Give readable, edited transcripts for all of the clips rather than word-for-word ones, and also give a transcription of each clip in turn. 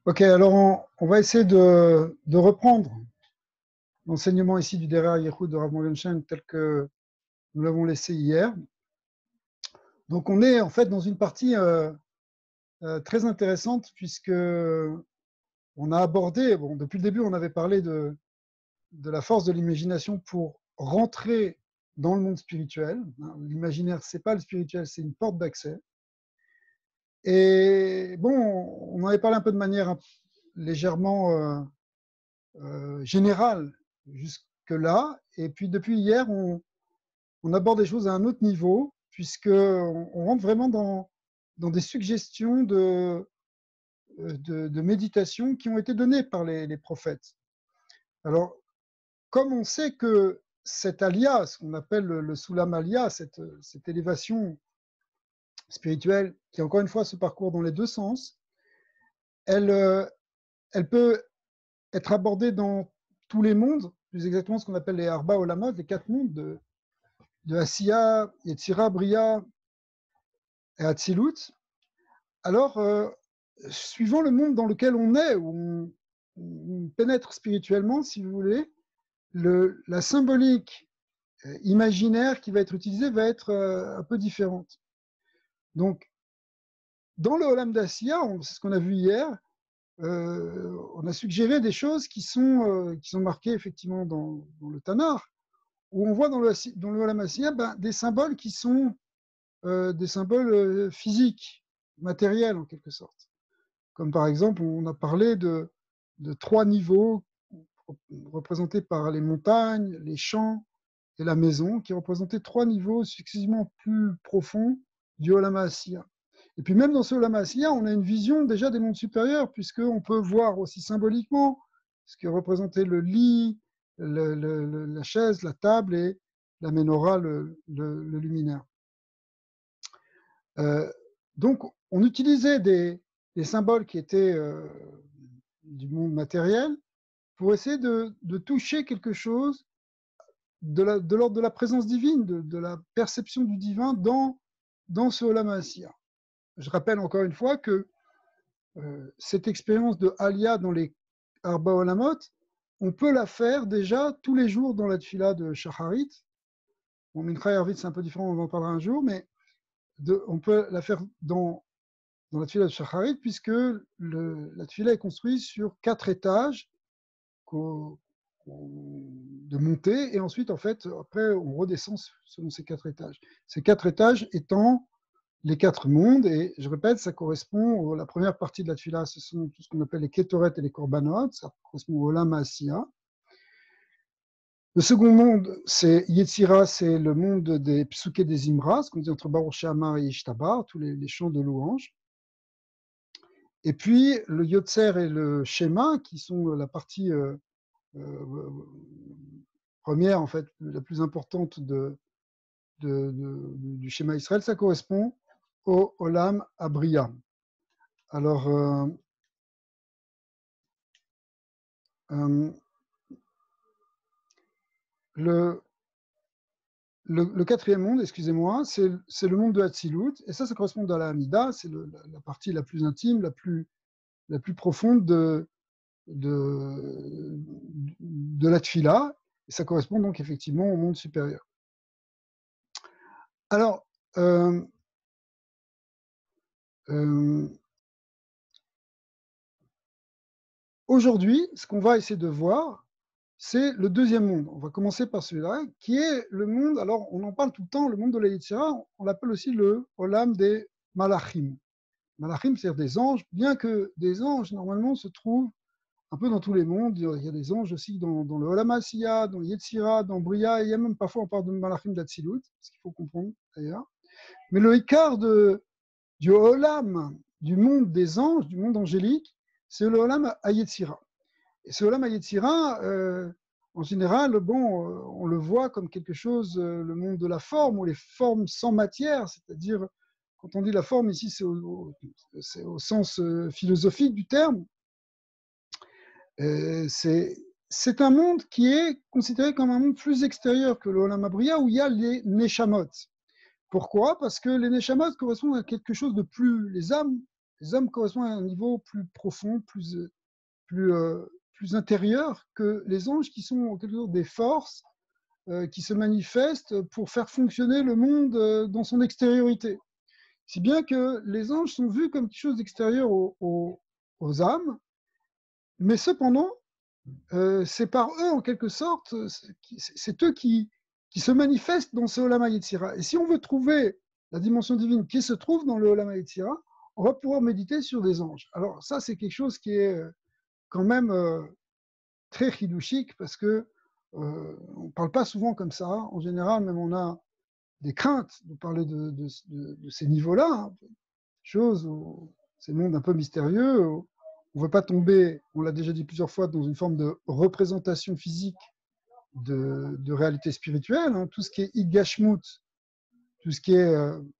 Ok, alors on va essayer de reprendre l'enseignement ici du Derrière Yehoud de Rav Morgenstern tel que nous l'avons laissé hier. Donc on est en fait dans une partie très intéressante puisque on a abordé, bon, depuis le début on avait parlé de la force de l'imagination pour rentrer dans le monde spirituel. L'imaginaire, c'est pas le spirituel, c'est une porte d'accès. Et bon, on en avait parlé un peu de manière légèrement générale jusque-là. Et puis depuis hier, on aborde des choses à un autre niveau, puisqu'on rentre vraiment dans des suggestions de méditation qui ont été données par les prophètes. Alors, comme on sait que cette alia, ce qu'on appelle le Sulam alia, cette élévation spirituelle, qui encore une fois se parcourt dans les deux sens, elle, elle peut être abordée dans tous les mondes, plus exactement ce qu'on appelle les Arba Olamot, les quatre mondes de Asiya, Yetzira, Bria et Hatzilut. Alors, suivant le monde dans lequel on est, où on pénètre spirituellement, si vous voulez, la symbolique imaginaire qui va être utilisée va être un peu différente. Donc, dans le Olam d'Asiya, c'est ce qu'on a vu hier, on a suggéré des choses qui sont marquées effectivement dans le Tanakh, où on voit dans le Olam d'Asiya des symboles qui sont des symboles physiques, matériels en quelque sorte. Comme par exemple, on a parlé de trois niveaux représentés par les montagnes, les champs et la maison, qui représentaient trois niveaux successivement plus profonds du Olam Asiya. Et puis même dans ce Olam Asiya, on a une vision déjà des mondes supérieurs, puisqu'on peut voir aussi symboliquement ce qui représentait le lit, la chaise, la table et la menorah, le luminaire. Donc, on utilisait des symboles qui étaient du monde matériel pour essayer de toucher quelque chose de l'ordre de la présence divine, de la perception du divin dans ce Olam Asiya. Je rappelle encore une fois que cette expérience de Aliyah dans les Arba Olamot, on peut la faire déjà tous les jours dans la tfila de Shacharit. Bon, Mincha et Arvit, c'est un peu différent, on en parlera un jour, mais on peut la faire dans la tfila de Shacharit, puisque la tfila est construite sur 4 étages de montée, et ensuite, en fait, après, on redescend selon ces 4 étages. Ces 4 étages étant les 4 mondes, et je répète, ça correspond à la première partie de la tfila, ce sont tout ce qu'on appelle les Ketoret et les Korbanot, ça correspond au Olam Asiya. Le second monde, c'est Yetzira, c'est le monde des Psuké des Imra, ce qu'on dit entre Baruch She'amar et Ishtabar, tous les chants de louange. Et puis le Yotzer et le Shema, qui sont la partie première, en fait, la plus importante du schéma Israël, ça correspond au Olam Abriya. Alors, le quatrième monde, excusez-moi, c'est le monde de Hatzilut, et ça correspond à la Hamida, c'est la partie la plus intime, la plus profonde de la Tfila, et ça correspond donc effectivement au monde supérieur. Alors, aujourd'hui, ce qu'on va essayer de voir, c'est le deuxième monde. On va commencer par celui-là, qui est le monde, alors on en parle tout le temps, le monde de la Yetzira, on l'appelle aussi le Olam des Malachim. Malachim, c'est-à-dire des anges, bien que des anges, normalement, se trouvent un peu dans tous les mondes. Il y a des anges aussi dans le Olam Asiya, dans Yetzira, dans Bria, et il y a même parfois on parle de Malachim d'Atsilut, ce qu'il faut comprendre d'ailleurs. Mais le Ikar du Olam, du monde des anges, du monde angélique, c'est le Olam Yetzira. Et ce Olam Yetzira, en général, bon, on le voit comme quelque chose, le monde de la forme, ou les formes sans matière, c'est-à-dire, quand on dit la forme ici, c'est au sens philosophique du terme. C'est un monde qui est considéré comme un monde plus extérieur que le Olam Abriya, où il y a les Neshamot. Pourquoi? Parce que les Neshamot correspondent à quelque chose de plus, les âmes Les hommes correspondent à un niveau plus profond, plus intérieur que les anges qui sont en quelque sorte des forces qui se manifestent pour faire fonctionner le monde dans son extériorité. Si bien que les anges sont vus comme quelque chose d'extérieur aux âmes, mais cependant, c'est par eux, en quelque sorte, c'est eux qui se manifestent dans ce Olam HaYetzira. Et si on veut trouver la dimension divine qui se trouve dans le Olam HaYetzira, on va pouvoir méditer sur des anges. Alors ça, c'est quelque chose qui est quand même très chidouchique, parce que on ne parle pas souvent comme ça. En général, même on a des craintes de parler de ces niveaux-là, hein, choses où c'est le monde un peu mystérieux, où on ne veut pas tomber, on l'a déjà dit plusieurs fois, dans une forme de représentation physique de réalité spirituelle. Hein. Tout ce qui est Igashmut, tout ce qui est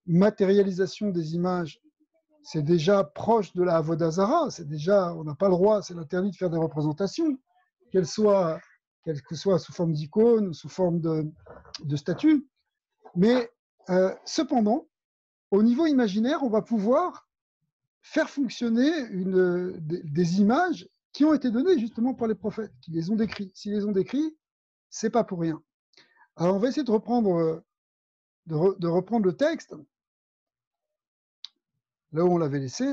matérialisation des images, c'est déjà proche de la Avodazara, c'est déjà, on n'a pas le droit, c'est l'interdit de faire des représentations, qu'elles que soit sous forme d'icônes ou sous forme de statues. Mais cependant, au niveau imaginaire, on va pouvoir faire fonctionner des images qui ont été données justement par les prophètes, qui les ont décrits. S'ils les ont décrits, c'est pas pour rien. Alors on va essayer de reprendre le texte là où on l'avait laissé.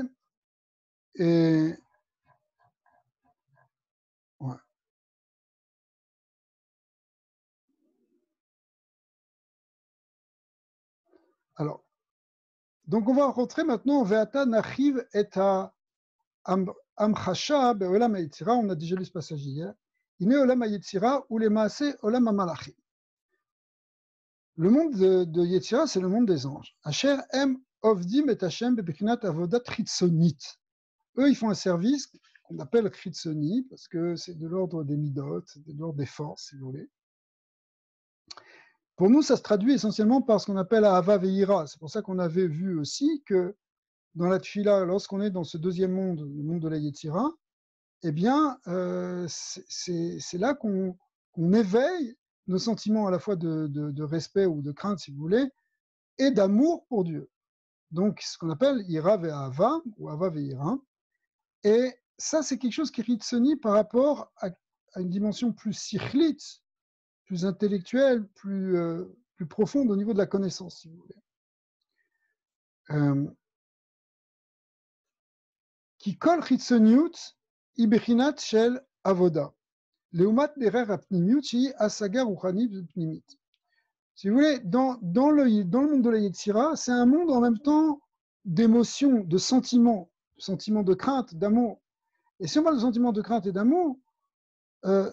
Et ouais. Alors, donc on va rentrer maintenant Ve'ata nachiv et amchasha be'olam ha'yetzira. On a déjà lu ce passage hier. Ine olam ha'yetzira ou les maaseh olam ha'malachim. Le monde de Yetzira, c'est le monde des anges. Asher em ovdim et Hashem bebechinat avodat chitzonit. Eux, ils font un service qu'on appelle chitzoni, parce que c'est de l'ordre des midot, de l'ordre des forces, si vous voulez. Pour nous, ça se traduit essentiellement par ce qu'on appelle Ahava Ve'ira. C'est pour ça qu'on avait vu aussi que dans la Tfila, lorsqu'on est dans ce deuxième monde, le monde de la Yetzira, eh bien, c'est là qu'on éveille nos sentiments à la fois de respect ou de crainte, si vous voulez, et d'amour pour Dieu. Donc, ce qu'on appelle Ira Ve'ahava, ou Ahava Ve'ira. Et ça, c'est quelque chose qui est ritsoni par rapport à une dimension plus sichlite, plus intellectuelle, plus profonde au niveau de la connaissance, si vous voulez. Qui kol chitsoniut ibechinat shel avoda. Leumat derer apnimiut shi asaga ruchani pnimit. Si vous voulez, dans le monde de la Yetzira, c'est un monde en même temps d'émotions, de sentiments de crainte, d'amour. Et si on parle de sentiments de crainte et d'amour,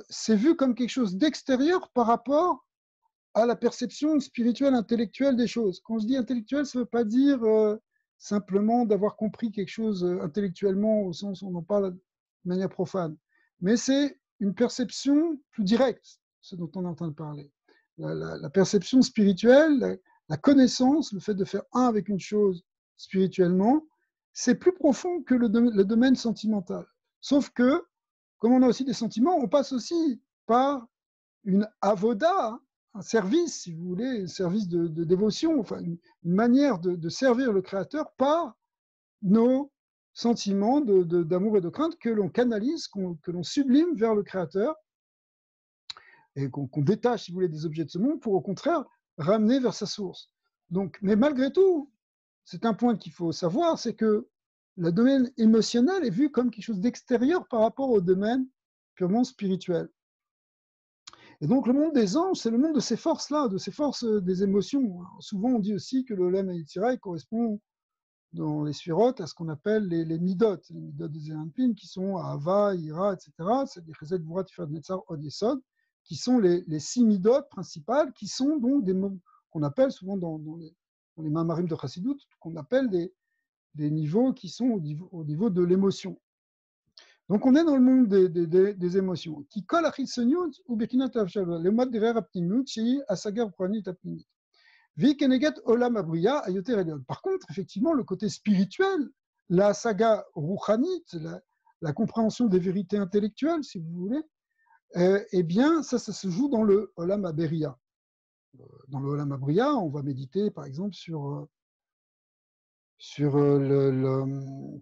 c'est vu comme quelque chose d'extérieur par rapport à la perception spirituelle, intellectuelle des choses. Quand je dis intellectuel, ça ne veut pas dire simplement d'avoir compris quelque chose intellectuellement au sens où on en parle de manière profane. Mais c'est une perception plus directe, ce dont on est en train de parler. La perception spirituelle, la connaissance, le fait de faire un avec une chose spirituellement, c'est plus profond que le domaine sentimental. Sauf que, comme on a aussi des sentiments, on passe aussi par une avoda, un service, si vous voulez, un service de dévotion, enfin une manière de servir le Créateur par nos sentiments d'amour et de crainte que l'on canalise, que l'on sublime vers le Créateur et qu'on détache, si vous voulez, des objets de ce monde pour au contraire ramener vers sa source. Donc, mais malgré tout, c'est un point qu'il faut savoir, c'est que le domaine émotionnel est vu comme quelque chose d'extérieur par rapport au domaine purement spirituel. Et donc le monde des anges, c'est le monde de ces forces-là, de ces forces des émotions. Alors, souvent on dit aussi que le Olam HaYetzira correspond dans les sphirotes à ce qu'on appelle les midot des Zéanpin, qui sont Ahava, Ira, etc. C'est des Chesed, Gvura, Tiferet, Netzar, Od, Yesod, qui sont les 6 midot principales, qui sont donc des mots qu'on appelle souvent dans les Mamarim de Chassidut, qu'on appelle des niveaux qui sont au niveau de l'émotion. Donc on est dans le monde des émotions. Qui colle à Chitsoniut ou Bekinat Avshalva, le mode de Reraptimut, chez Asagar Pranit Apnimit. Vi Keneget Olam Abriya Ayoter Elion. Par contre, effectivement, le côté spirituel, la saga Rouchanit, la compréhension des vérités intellectuelles, si vous voulez, eh bien, ça se joue dans le Olam Aberia. Dans le Olam Abriya, on va méditer, par exemple, sur sur,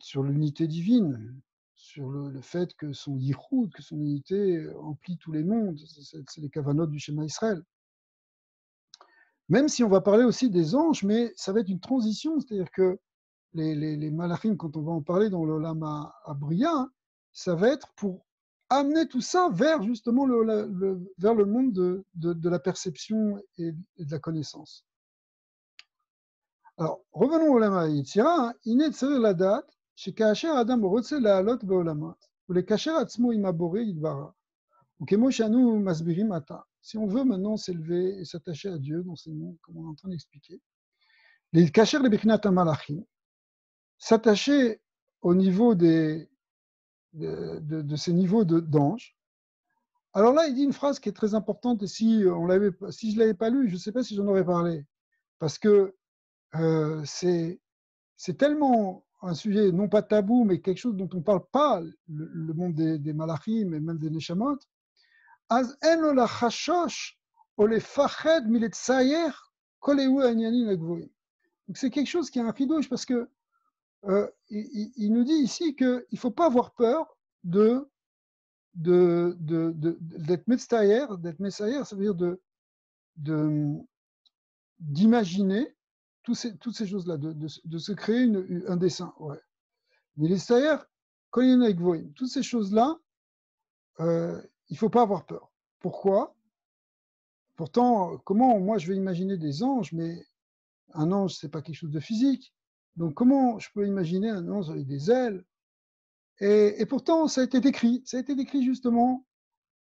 sur l'unité divine, sur le fait que son yichud, que son unité emplit tous les mondes. C'est les kavanot du schéma Israël. Même si on va parler aussi des anges, mais ça va être une transition, c'est-à-dire que les malachim, quand on va en parler dans l'Olam Abriya, ça va être pour amener tout ça vers justement vers le monde de la perception et de la connaissance. Alors, revenons au Olam HaYetzira. Iné tsarir ladat, shekasher adam rotze la'alot be'olamat, ulekasher atzmo im haboré yidbara, ukemo shanu masbirim ata. Si on veut maintenant s'élever et s'attacher à Dieu dans ces mondes, comme on est en train d'expliquer, les kasher les bichinat malachim, s'attacher au niveau de ces niveaux d'anges. Alors là, il dit une phrase qui est très importante, et si je ne l'avais pas lu, je ne sais pas si j'en aurais parlé, parce que c'est tellement un sujet, non pas tabou, mais quelque chose dont on ne parle pas, le monde des malachim et même des neshamot. Az en lo la chashosh o le fached miletzayer kolehu anyanim agvoim. Donc c'est quelque chose qui est un chidouche, parce que il nous dit ici qu'il ne faut pas avoir peur d'être metztayer, ça veut dire d'imaginer toutes ces choses-là, de se créer un dessin. Ouais. Mais les stayer, toutes ces choses-là, il ne faut pas avoir peur. Pourquoi? Pourtant, comment moi je vais imaginer des anges, mais un ange, ce n'est pas quelque chose de physique. Donc comment je peux imaginer un ange avec des ailes? Et pourtant, ça a été décrit justement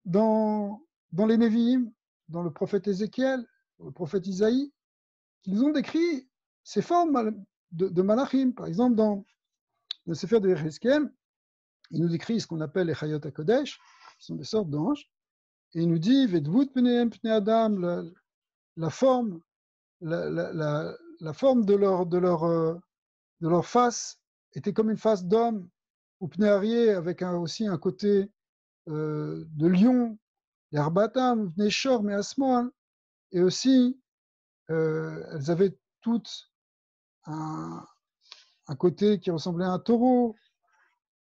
dans les Nevi'im, dans le prophète Ézéchiel, le prophète Isaïe, qu'ils ont décrit ces formes de malachim. Par exemple, dans le Sefer de Yechezkel, il nous décrit ce qu'on appelle les Chayot HaKodesh, qui sont des sortes d'anges, et il nous dit Vedvut Pnehem Pnei Adam, la forme, la forme de leur face était comme une face d'homme, ou Pnei Aryeh, avec aussi un côté de lion, les Arbatam, Pnei Shor, mais Asmoan, et aussi elles avaient toutes un côté qui ressemblait à un taureau,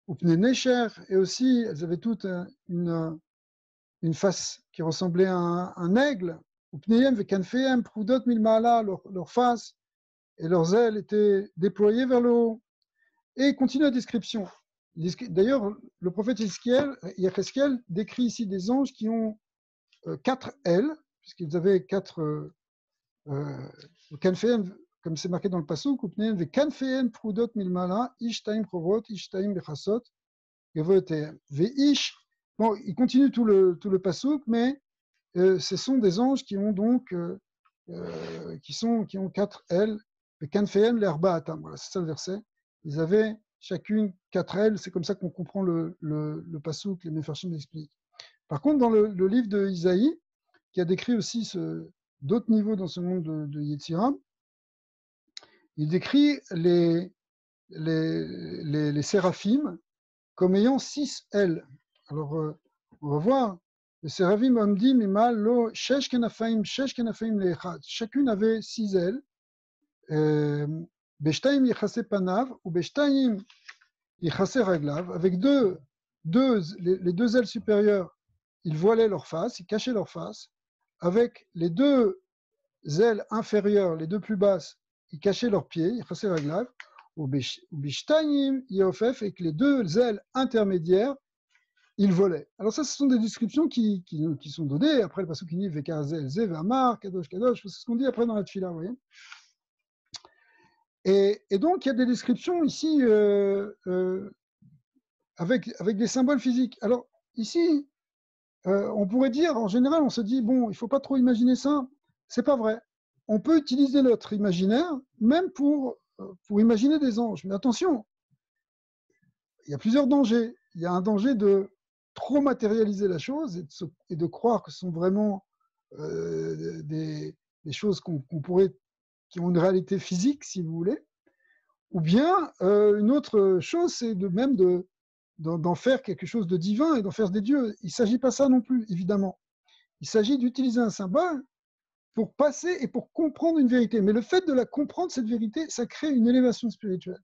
ou Pnei Necher, et aussi elles avaient toutes une face qui ressemblait à un aigle, ou Pneihem Vekanfehem, Prudot Milmala, leur face et leurs ailes étaient déployées vers le haut. Et il continue la description. D'ailleurs, le prophète Yechezkel décrit ici des anges qui ont 4 ailes, puisqu'ils avaient 4 Kanfehem, comme c'est marqué dans le pasuk, Upnehem Vekanfehem Prudot Milmala, Ishtaim Chovot, Ishtaim Bechasot, Gevotehem. Veish. Bon, il continue tout le pasuk, mais ce sont des anges qui ont donc qui ont 4 ailes. Kanfehem l'erba atam. Voilà, c'est ça le verset. Ils avaient chacune 4 ailes. C'est comme ça qu'on comprend le pasuk, les Mefarshim l'expliquent. Par contre, dans le livre de Isaïe, qui a décrit aussi d'autres niveaux dans ce monde de Yetzira, il décrit les séraphim comme ayant 6 ailes. Alors, on va voir. Les séraphim omdim imal lo shesh kenafaim leechad. Chacune avait 6 ailes. Beshtaim yichase panav ou beshtaim yichase raglav. Avec les 2 ailes supérieures, ils voilaient leur face, ils cachaient leur face. Avec les 2 ailes inférieures, les 2 plus basses, ils cachaient leurs pieds, yichase raglav. Ou beshtaim yofef, et que les 2 ailes intermédiaires, il volait. Alors ça, ce sont des descriptions qui sont données. Après, le passage qui dit Vekazel, Ze, Vamar, Kadosh, Kadosh, c'est ce qu'on dit après dans la Tfila, vous voyez. Et donc, il y a des descriptions ici avec des symboles physiques. Alors, ici, on pourrait dire, en général, on se dit, bon, il ne faut pas trop imaginer ça. C'est pas vrai. On peut utiliser notre imaginaire, même pour imaginer des anges. Mais attention, il y a plusieurs dangers. Il y a un danger de trop matérialiser la chose et de croire que ce sont vraiment des choses qui ont une réalité physique, si vous voulez. Ou bien, une autre chose, c'est d'en faire quelque chose de divin et d'en faire des dieux. Il ne s'agit pas ça non plus, évidemment. Il s'agit d'utiliser un symbole pour passer et pour comprendre une vérité. Mais le fait de la comprendre, cette vérité, ça crée une élévation spirituelle.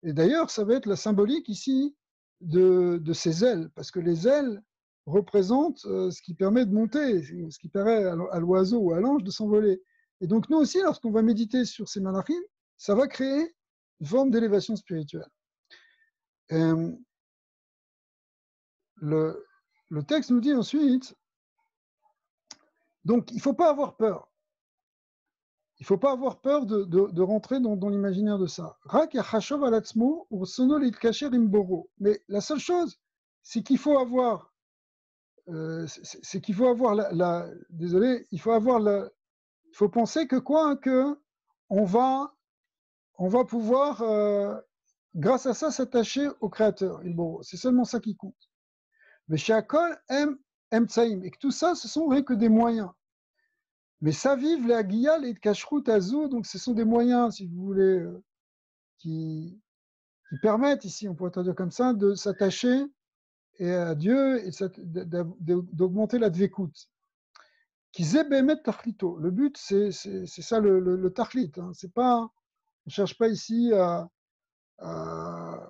Et d'ailleurs, ça va être la symbolique ici de ces ailes, parce que les ailes représentent ce qui permet de monter, ce qui permet à l'oiseau ou à l'ange de s'envoler. Et donc nous aussi, lorsqu'on va méditer sur ces malachim, ça va créer une forme d'élévation spirituelle. Le texte nous dit ensuite, donc il ne faut pas avoir peur. Il ne faut pas avoir peur de rentrer dans l'imaginaire de ça. Mais la seule chose, c'est qu'il faut avoir, désolé, il faut penser que quoi, que on va pouvoir, grâce à ça, s'attacher au Créateur. C'est seulement ça qui compte. Mais Shakol aime Tsaïm, et que tout ça, ce sont rien que des moyens. Mais ça vive les Agiyal et Kashrut Azou, donc ce sont des moyens, si vous voulez, qui permettent, ici, on pourrait traduire comme ça, de s'attacher à Dieu et d'augmenter la dvekout. Qui zébemet tachlito. Le but, c'est ça le tachlit. Hein. C'est pas, on ne cherche pas ici à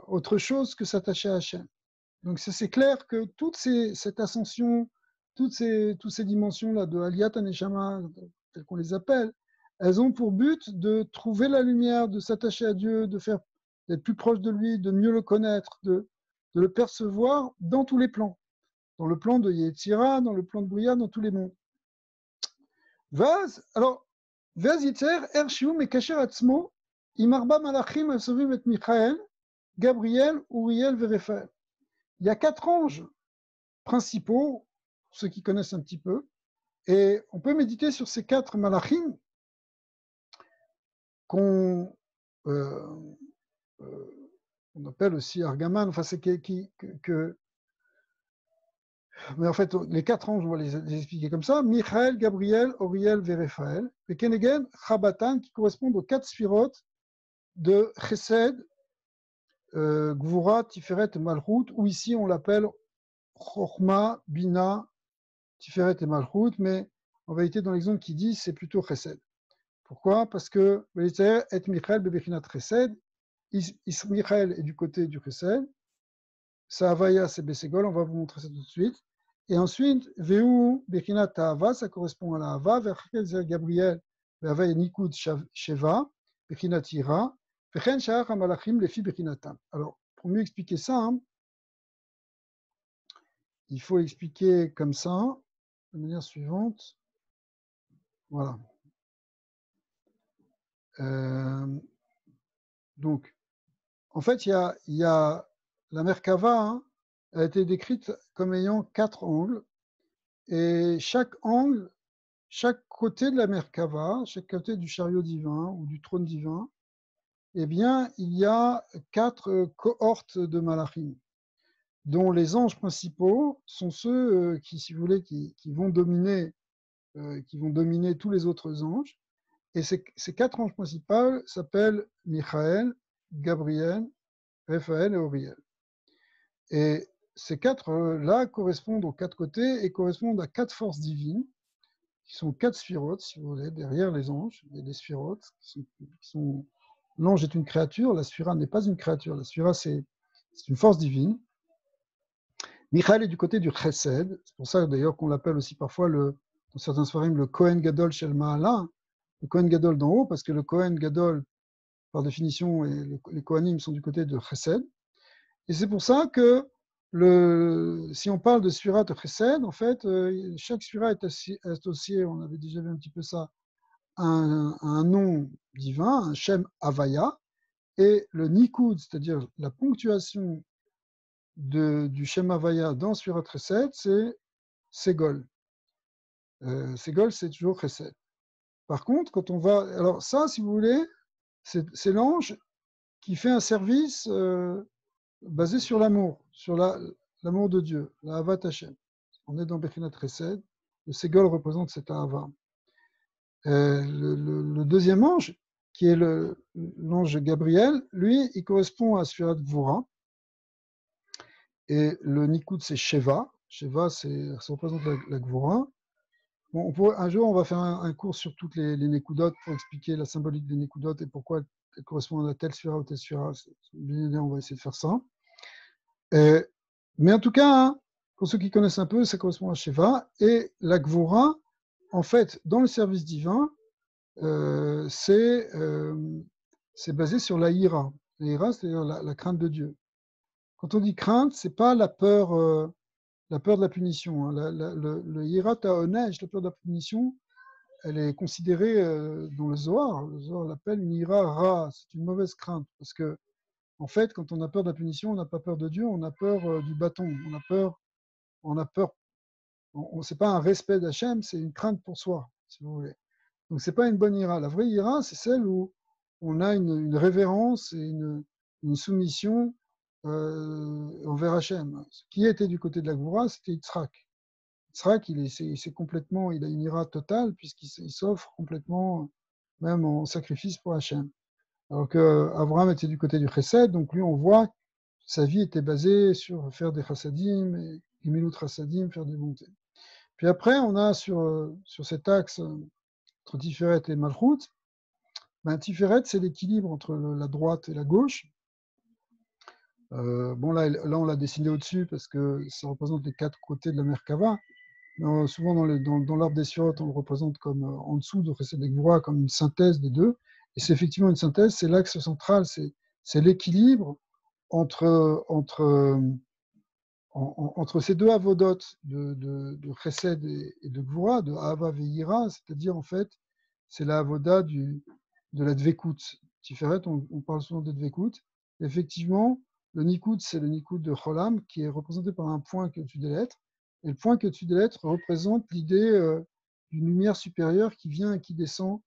autre chose que s'attacher à Hachem. Donc c'est clair que cette ascension, toutes ces dimensions-là de Aliyat Haneshama, telles qu'on les appelle, elles ont pour but de trouver la lumière, de s'attacher à Dieu, d'être plus proche de lui, de mieux le connaître, de le percevoir dans tous les plans. Dans le plan de Yetzira, dans le plan de Bria, dans tous les mondes. Vaz Yitzer, Ershiu, Mekacher Atzmo, Imarba Malachim, Asovim et Michael, Gabriel, Uriel, Raphaël. Il y a 4 anges principaux, ceux qui connaissent un petit peu, et on peut méditer sur ces 4 malachim qu'on on appelle aussi Argaman, enfin c'est mais en fait les 4 anges, on va les expliquer comme ça, Michael, Gabriel, Uriel, Raphaël, et Kenegen, Chabatan, qui correspondent aux 4 sphirotes de Chesed, Gvura, Tiferet et Malchut, ou ici on l'appelle Chochma, Bina, Tiferet et Malchut, mais en vérité, dans l'exemple qui dit, c'est plutôt Chesed. Pourquoi? Parce que et Michael bebechinat Chesed, Michael est du côté du Chesed, sa Havaya c'est Besegol, on va vous montrer ça tout de suite. Et ensuite, Veu bechinat Tahava, ça correspond à la Hava, Verchakel c'est Gabriel, Havaya Nikud Sheva, bechinat Ira, Vechen Shach Hamalachim lefi bechinatam. Alors, pour mieux expliquer ça, hein, il faut expliquer comme ça, de manière suivante. Voilà. Donc, en fait, il y a la Merkava, hein, a été décrite comme ayant 4 angles, et chaque angle, chaque côté de la Merkava, chaque côté du chariot divin ou du trône divin, eh bien, il y a 4 cohortes de malachim, dont les anges principaux sont ceux qui, si vous voulez, qui vont dominer tous les autres anges. Et ces 4 anges principaux s'appellent Michael, Gabriel, Raphaël et Uriel. Et ces 4-là correspondent aux 4 côtés et correspondent à 4 forces divines, qui sont 4 sphirotes, si vous voulez, derrière les anges. Il y a des sphirotes qui sont... L'ange est une créature, la sphira n'est pas une créature. La sphira, c'est une force divine. Michael est du côté du Chesed. C'est pour ça d'ailleurs qu'on l'appelle aussi parfois, dans certains sfarim, le Kohen Gadol Shel Ma'ala, le Kohen Gadol d'en haut, parce que le Kohen Gadol, par définition, et les Kohanim sont du côté de Chesed. Et c'est pour ça que si on parle de Sfirat Chesed, en fait, chaque Sphira est associée, on avait déjà vu un petit peu ça, à un nom divin, un Shem Havaya, et le Nikud, c'est-à-dire la ponctuation du Shem Havaya dans Sfirat Chesed, c'est Ségol. Ségol, c'est toujours Chesed. Par contre, quand on va... Alors ça, si vous voulez, c'est l'ange qui fait un service basé sur l'amour, sur l'amour de Dieu, la Avat Hashem. On est dans Bechinat Chesed, le Ségol représente cet Ahava. Le deuxième ange, qui est l'ange Gabriel, lui, il correspond à Sfirat Gvura. Et le Nikud, c'est Sheva. Sheva, ça représente la Gvura. Bon, un jour, on va faire un cours sur toutes les Nekudot pour expliquer la symbolique des Nekudot et pourquoi elles correspondent à telle sphère ou telle sphère. On va essayer de faire ça. Et, mais en tout cas, hein, pour ceux qui connaissent un peu, ça correspond à Sheva. Et la Gvura, en fait, dans le service divin, c'est basé sur la ira. La ira, c'est-à-dire la crainte de Dieu. Quand on dit crainte, c'est pas la peur de la punition. Hein. Le ira ta'onej, la peur de la punition, elle est considérée dans le Zohar. Le Zohar l'appelle une ira ra, c'est une mauvaise crainte. Parce que, en fait, quand on a peur de la punition, on n'a pas peur de Dieu, on a peur du bâton. On a peur. C'est pas un respect d'Hachem, c'est une crainte pour soi, si vous voulez. Donc, c'est pas une bonne ira. La vraie ira, c'est celle où on a une révérence et une soumission envers Hachem. Ce qui était du côté de la Goura, c'était Yitzhak. Yitzhak, c'est complètement, il a une ira totale puisqu'il s'offre complètement, même en sacrifice pour Hachem. Alors qu'Abraham était du côté du chesed, donc lui, on voit que sa vie était basée sur faire des chassadim, et gemilut chassadim, faire des bontés. Puis après, on a sur cet axe entre Tiferet et Malchut, Tiferet, c'est l'équilibre entre la droite et la gauche. Bon, là, on l'a dessiné au-dessus parce que ça représente les 4 côtés de la Merkava. Souvent, dans l'arbre des Sirot, on le représente comme en dessous de Chesed et Gvura, comme une synthèse des deux. Et c'est effectivement une synthèse, c'est l'axe central, c'est l'équilibre entre ces deux avodotes de Chesed et de Gvura, de Ahava Veira, c'est-à-dire en fait, c'est la avoda de la Dvekut. Tiferet, on parle souvent de Dvekut. Effectivement, le Nikud, c'est le Nikud de Cholam, qui est représenté par un point qui est au-dessus des lettres. Et le point qui est au-dessus des lettres représente l'idée d'une lumière supérieure qui vient et qui descend,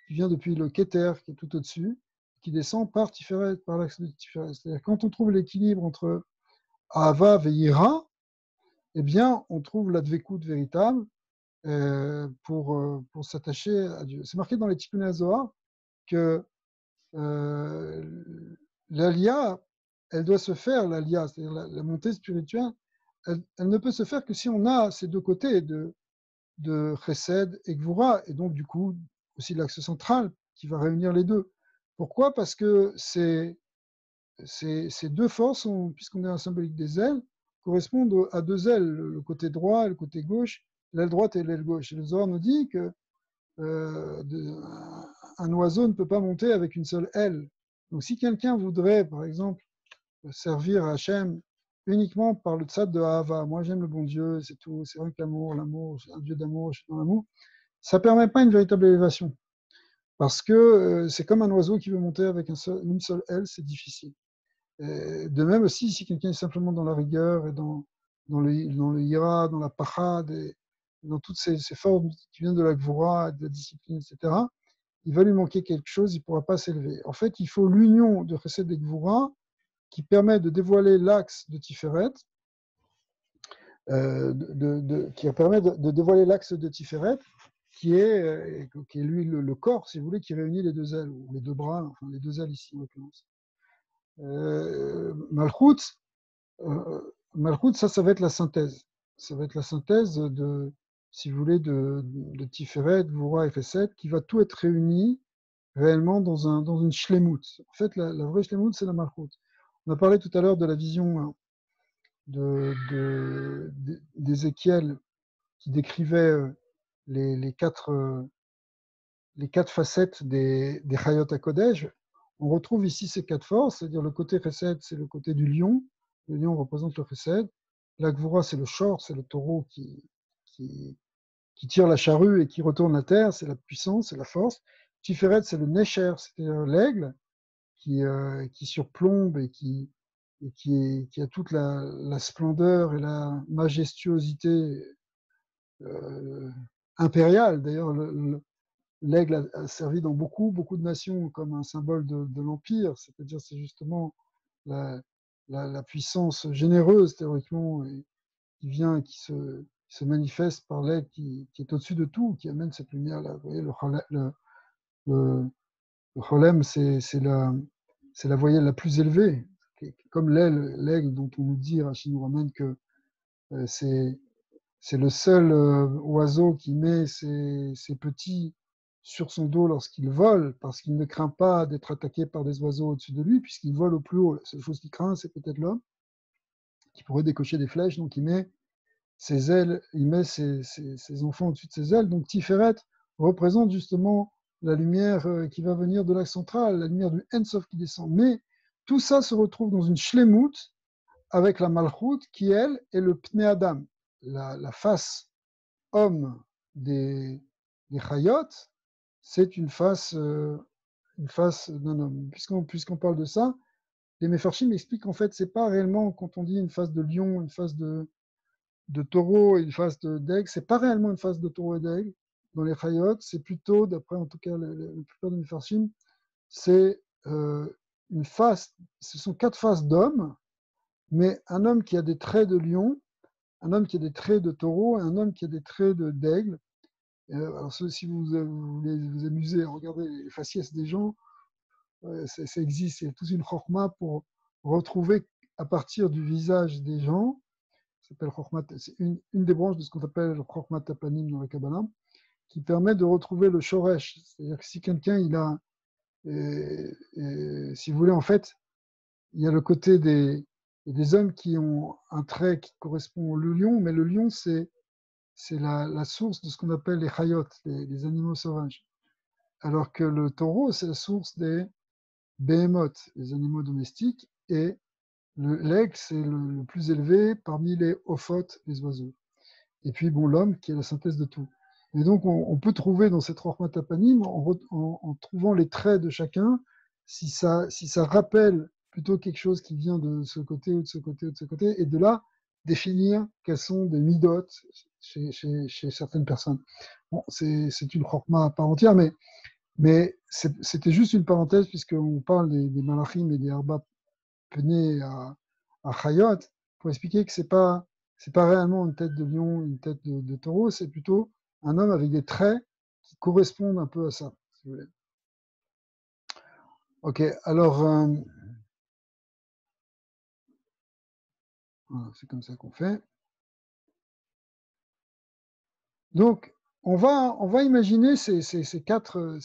qui vient depuis le Keter, qui est tout au-dessus, qui descend par Tiferet, par l'axe de Tiferet. C'est-à-dire quand on trouve l'équilibre entre Ahava et Yira, eh bien, on trouve la Dvekut véritable pour s'attacher à Dieu. C'est marqué dans les Tikkun HaZohar que l'alia, elle doit se faire, l'alia, c'est-à-dire la montée spirituelle, elle ne peut se faire que si on a ces deux côtés de Chesed et Gvura, et donc du coup aussi l'axe central qui va réunir les deux. Pourquoi? Parce que ces deux forces, puisqu'on est en symbolique des ailes, correspondent à deux ailes, le côté droit et le côté gauche, l'aile droite et l'aile gauche. Et le Zohar nous dit que un oiseau ne peut pas monter avec une seule aile. Donc si quelqu'un voudrait, par exemple, servir à Hachem uniquement par le tzad de Ahava, moi j'aime le bon Dieu, c'est tout, c'est rien que l'amour, un Dieu d'amour, je suis dans l'amour, ça ne permet pas une véritable élévation. Parce que c'est comme un oiseau qui veut monter avec une seule aile, c'est difficile. De même aussi, si quelqu'un est simplement dans la rigueur et dans le ira, dans la pachad, et dans toutes ces formes qui viennent de la gvura, de la discipline, etc., il va lui manquer quelque chose, il ne pourra pas s'élever. En fait, il faut l'union de chesed et gvura qui permet de dévoiler l'axe de Tiferet, qui permet de dévoiler l'axe de Tiferet, qui est lui le corps, si vous voulez, qui réunit les deux ailes, ou les deux bras, enfin les deux ailes ici en l'occurrence. Malchut, ça va être la synthèse. Ça va être la synthèse si vous voulez, de Tiferet, Gvura et Chesed, qui va tout être réuni réellement dans une shlemut. En fait, la vraie shlemut, c'est la Malchut. On a parlé tout à l'heure de la vision d'Ézéchiel qui décrivait les quatre facettes des Chayot HaKodesh. On retrouve ici ces quatre forces, c'est-à-dire le côté Chesed, c'est le côté du lion. Le lion représente le Chesed. La Gvura, c'est le Shor, c'est le taureau qui tire la charrue et qui retourne la terre, c'est la puissance, c'est la force. Tiferet, c'est le Necher, c'est-à-dire l'aigle qui surplombe et qui a toute la splendeur et la majestuosité impériale. D'ailleurs, l'aigle a servi dans beaucoup de nations comme un symbole de l'empire, c'est-à-dire c'est justement la puissance généreuse théoriquement et qui vient et qui se manifeste par l'aigle qui est au-dessus de tout, qui amène cette lumière-là. Vous voyez, le cholem, c'est la voyelle la plus élevée, comme l'aigle dont on nous dit, Rachid nous ramène que c'est c'est le seul oiseau qui met ses petits sur son dos lorsqu'il vole, parce qu'il ne craint pas d'être attaqué par des oiseaux au-dessus de lui, puisqu'il vole au plus haut. La seule chose qu'il craint, c'est peut-être l'homme, qui pourrait décocher des flèches, donc il met ses ailes, il met ses enfants au-dessus de ses ailes. Donc Tiferet représente justement la lumière qui va venir de l'axe central, la lumière du Ensof qui descend. Mais tout ça se retrouve dans une shlemut avec la Malchut qui, elle, est le Pnei Adam, la face homme des Chayot, c'est une face d'un homme. Puisqu'on parle de ça, les Mefarshim expliquent qu'en fait, c'est pas réellement, quand on dit une face de lion, une face de taureau et une face d'aigle, c'est pas réellement une face de taureau et d'aigle dans les Chayot, c'est plutôt, d'après en tout cas la plupart des Mefarshim, c'est une face, ce sont 4 faces d'hommes, mais un homme qui a des traits de lion, un homme qui a des traits de taureau et un homme qui a des traits d'aigle. Alors, si vous voulez vous amuser à regarder les faciès des gens, ça existe, c'est toute une chorma pour retrouver à partir du visage des gens, c'est une des branches de ce qu'on appelle le chorma tapanim dans la Kabbalah, qui permet de retrouver le shoresh. C'est-à-dire que si quelqu'un, il a, si vous voulez, en fait, il y a le côté des hommes qui ont un trait qui correspond au lion, mais le lion, c'est la source de ce qu'on appelle les chayot, les animaux sauvages. Alors que le taureau, c'est la source des behemoths, les animaux domestiques, et l'aigle, c'est le plus élevé parmi les ophotes, les oiseaux. Et puis, bon, l'homme, qui est la synthèse de tout. Et donc, on peut trouver dans cette Rorma Tapanim, en trouvant les traits de chacun, si ça rappelle plutôt quelque chose qui vient de ce côté ou de ce côté ou de ce côté, et de là, définir quelles sont des midotes chez certaines personnes. Bon, c'est une Rorma à part entière, mais c'était juste une parenthèse, puisqu'on parle des malachim et des Arba Pené à Chayot, pour expliquer que c'est pas réellement une tête de lion, une tête de taureau, c'est plutôt un homme avec des traits qui correspondent un peu à ça, si vous voulez. Ok, alors, voilà, c'est comme ça qu'on fait. Donc, on va imaginer ces quatre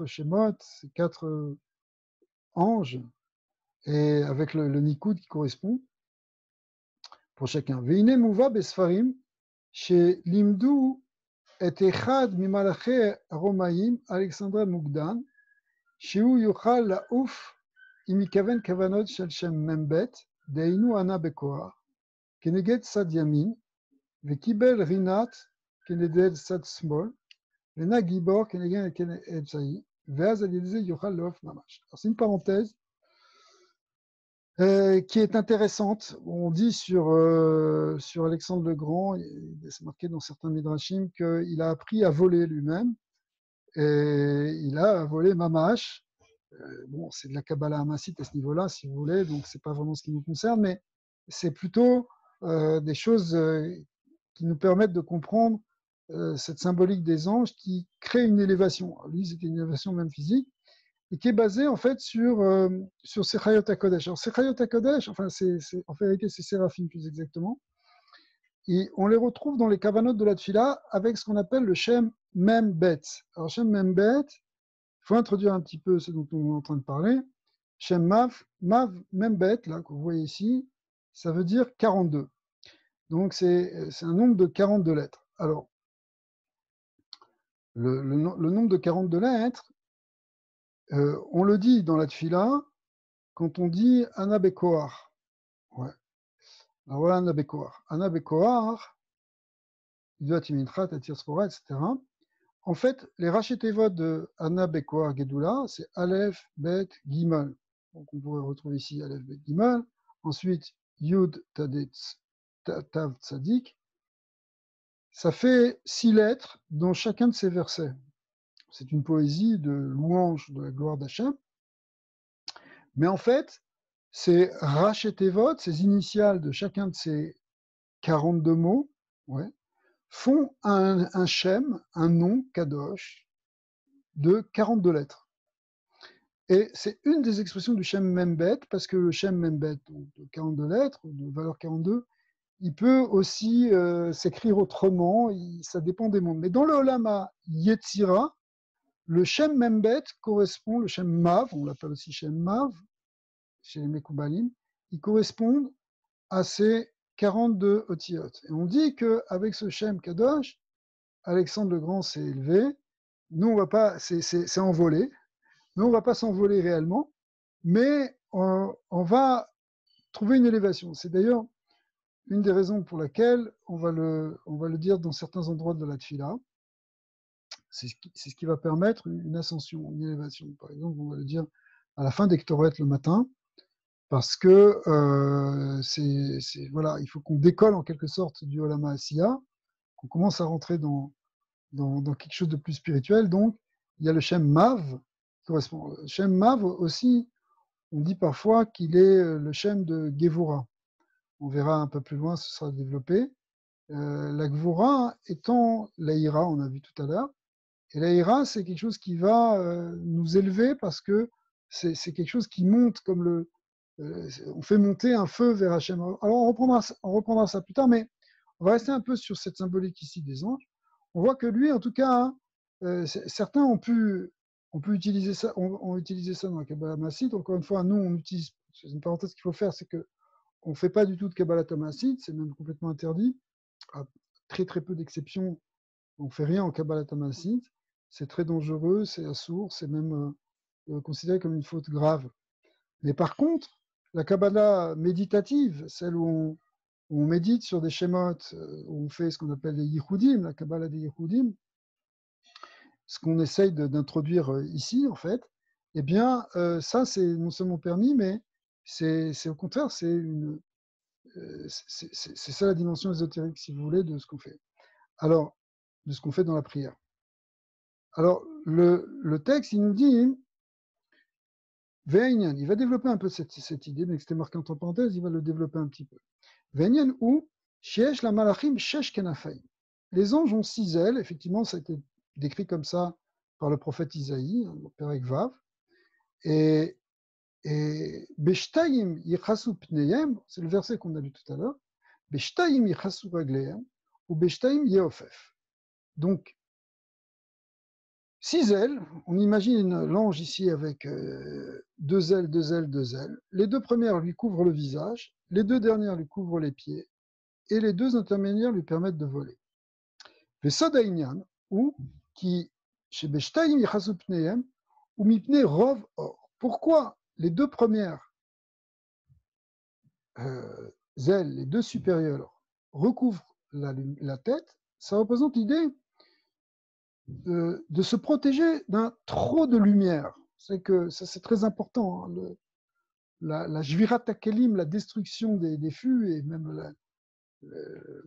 schémotes, ces 4 anges, et avec le Nikoud qui correspond pour chacun. Veine mouva besfarim, chez Limdou et Echad mimalaché Romaïm, Alexandra Mugdan, שהוא יוכל לעוף אם יכוון כוונות של שם מ"ב, דהיינו ענה בכוח, כנגד צד ימין, וקיבל רינת כנגד צד שמאל, ונע גיבור כנגד אמצעי, ואז על ידי זה יוכל לעוף ממש. Alors c'est une parenthèse qui est intéressante. On dit sur Alexandre le Grand, c'est marqué dans certains midrashim, qu'il a appris à voler lui-même, et il a volé mamash. Bon, c'est de la Kabbalah Hamassite à ce niveau-là, si vous voulez, donc c'est pas vraiment ce qui nous concerne, mais c'est plutôt des choses qui nous permettent de comprendre cette symbolique des anges qui crée une élévation. Alors, lui, c'était une élévation même physique, et qui est basée en fait sur Sechayot HaKodesh. Alors Sechayot HaKodesh, enfin, en vérité, c'est Séraphim plus exactement, et on les retrouve dans les kavanot de la Tfila avec ce qu'on appelle le Shem Mem Bet. Alors Shem Mem Bet, il faut introduire un petit peu ce dont on est en train de parler. Shem Mav, Membet, là, que vous voyez ici, ça veut dire 42. Donc, c'est un nombre de 42 lettres. Alors, le nombre de 42 lettres, on le dit dans la Tfila quand on dit Anabekoar. Ouais. Alors voilà Anabekoar. Anabekoar, Idvat Imintrat, Atir Spora, etc. En fait, les rachetevot de Anabekoar Gedula, c'est Aleph, Bet, Gimel. Donc on pourrait retrouver ici Aleph, Bet, Gimel. Ensuite, Yud, Tav, Tzadik. Ça fait 6 lettres dans chacun de ces versets. C'est une poésie de louange de la gloire d'Hachem. Mais en fait, ces rachetevot, ces initiales de chacun de ces 42 mots, ouais, font un shem, un nom, kadosh, de 42 lettres. Et c'est une des expressions du Shem Membet, parce que le Shem Membet, de 42 lettres, de valeur 42, il peut aussi s'écrire autrement, ça dépend des mondes. Mais dans le Olama Yetzira, le Shem Membet correspond, le Shem Mav, on l'appelle aussi Shem Mav, chez les Mekoubalim, ils correspondent à ces 42 Otiyot. Et on dit qu'avec ce Shem Kadosh, Alexandre le Grand s'est élevé, nous on va pas, c'est envolé, nous on ne va pas s'envoler réellement, mais on va trouver une élévation. C'est d'ailleurs une des raisons pour laquelle on va le dire dans certains endroits de la Tfila. C'est ce qui va permettre une ascension, une élévation. Par exemple, on va le dire à la fin des Ktoret le matin, parce que voilà, il faut qu'on décolle en quelque sorte du Olama Asiya, qu'on commence à rentrer dans quelque chose de plus spirituel. Donc, il y a le Shem Mav qui correspond. Le Shem Mav aussi, on dit parfois qu'il est le Shem de Gevura. On verra un peu plus loin, ce sera développé. La Gevura étant l'Aïra, on a vu tout à l'heure. Et l'Aïra, c'est quelque chose qui va nous élever parce que c'est quelque chose qui monte comme on fait monter un feu vers Hachem. Alors on reprendra ça plus tard, mais on va rester un peu sur cette symbolique ici des anges. On voit que lui, en tout cas, certains ont pu utiliser ça, ont utilisé ça dans la Kabbalah Massite. Encore une fois, nous, on utilise, c'est une parenthèse qu'il faut faire, c'est qu'on ne fait pas du tout de Kabbalah Massite, c'est même complètement interdit. À très très peu d'exceptions, on ne fait rien en Kabbalah Massite. C'est très dangereux, c'est assourd, c'est même considéré comme une faute grave. Mais par contre, la Kabbalah méditative, celle où on médite sur des schémotes, où on fait ce qu'on appelle les Yichudim, la Kabbalah des Yichudim, ce qu'on essaye d'introduire ici, en fait, eh bien, ça, c'est non seulement permis, mais c'est au contraire, c'est ça la dimension ésotérique, si vous voulez, de ce qu'on fait. Alors, de ce qu'on fait dans la prière. Alors, le texte, il nous dit, Ve'inyan, il va développer un peu cette idée, mais c'était marqué entre parenthèses, il va le développer un petit peu. Ve'inyan ou Sheesh la malachim shesh kenafay. Les anges ont 6 ailes, effectivement, ça a été décrit comme ça par le prophète Isaïe, le Perek Vav. Et Beshtaim yichasu pneyem, c'est le verset qu'on a lu tout à l'heure, Beshtaim yichasu ragleem, ou Beshtaim yeofef. Donc, 6 ailes, on imagine l'ange ici avec 2 ailes, 2 ailes, 2 ailes. Les 2 premières lui couvrent le visage, les 2 dernières lui couvrent les pieds, et les 2 intermédiaires lui permettent de voler. Vesod ha'inyan, ou qui, chez Beshtaim yichasu pneyem, ou mipne rov or. Pourquoi les 2 premières ailes, les 2 supérieures, recouvrent la tête? Ça représente l'idée de se protéger d'un trop de lumière. C'est que ça, c'est très important. Hein, la Jvirat Takelim, la destruction des fûts, et même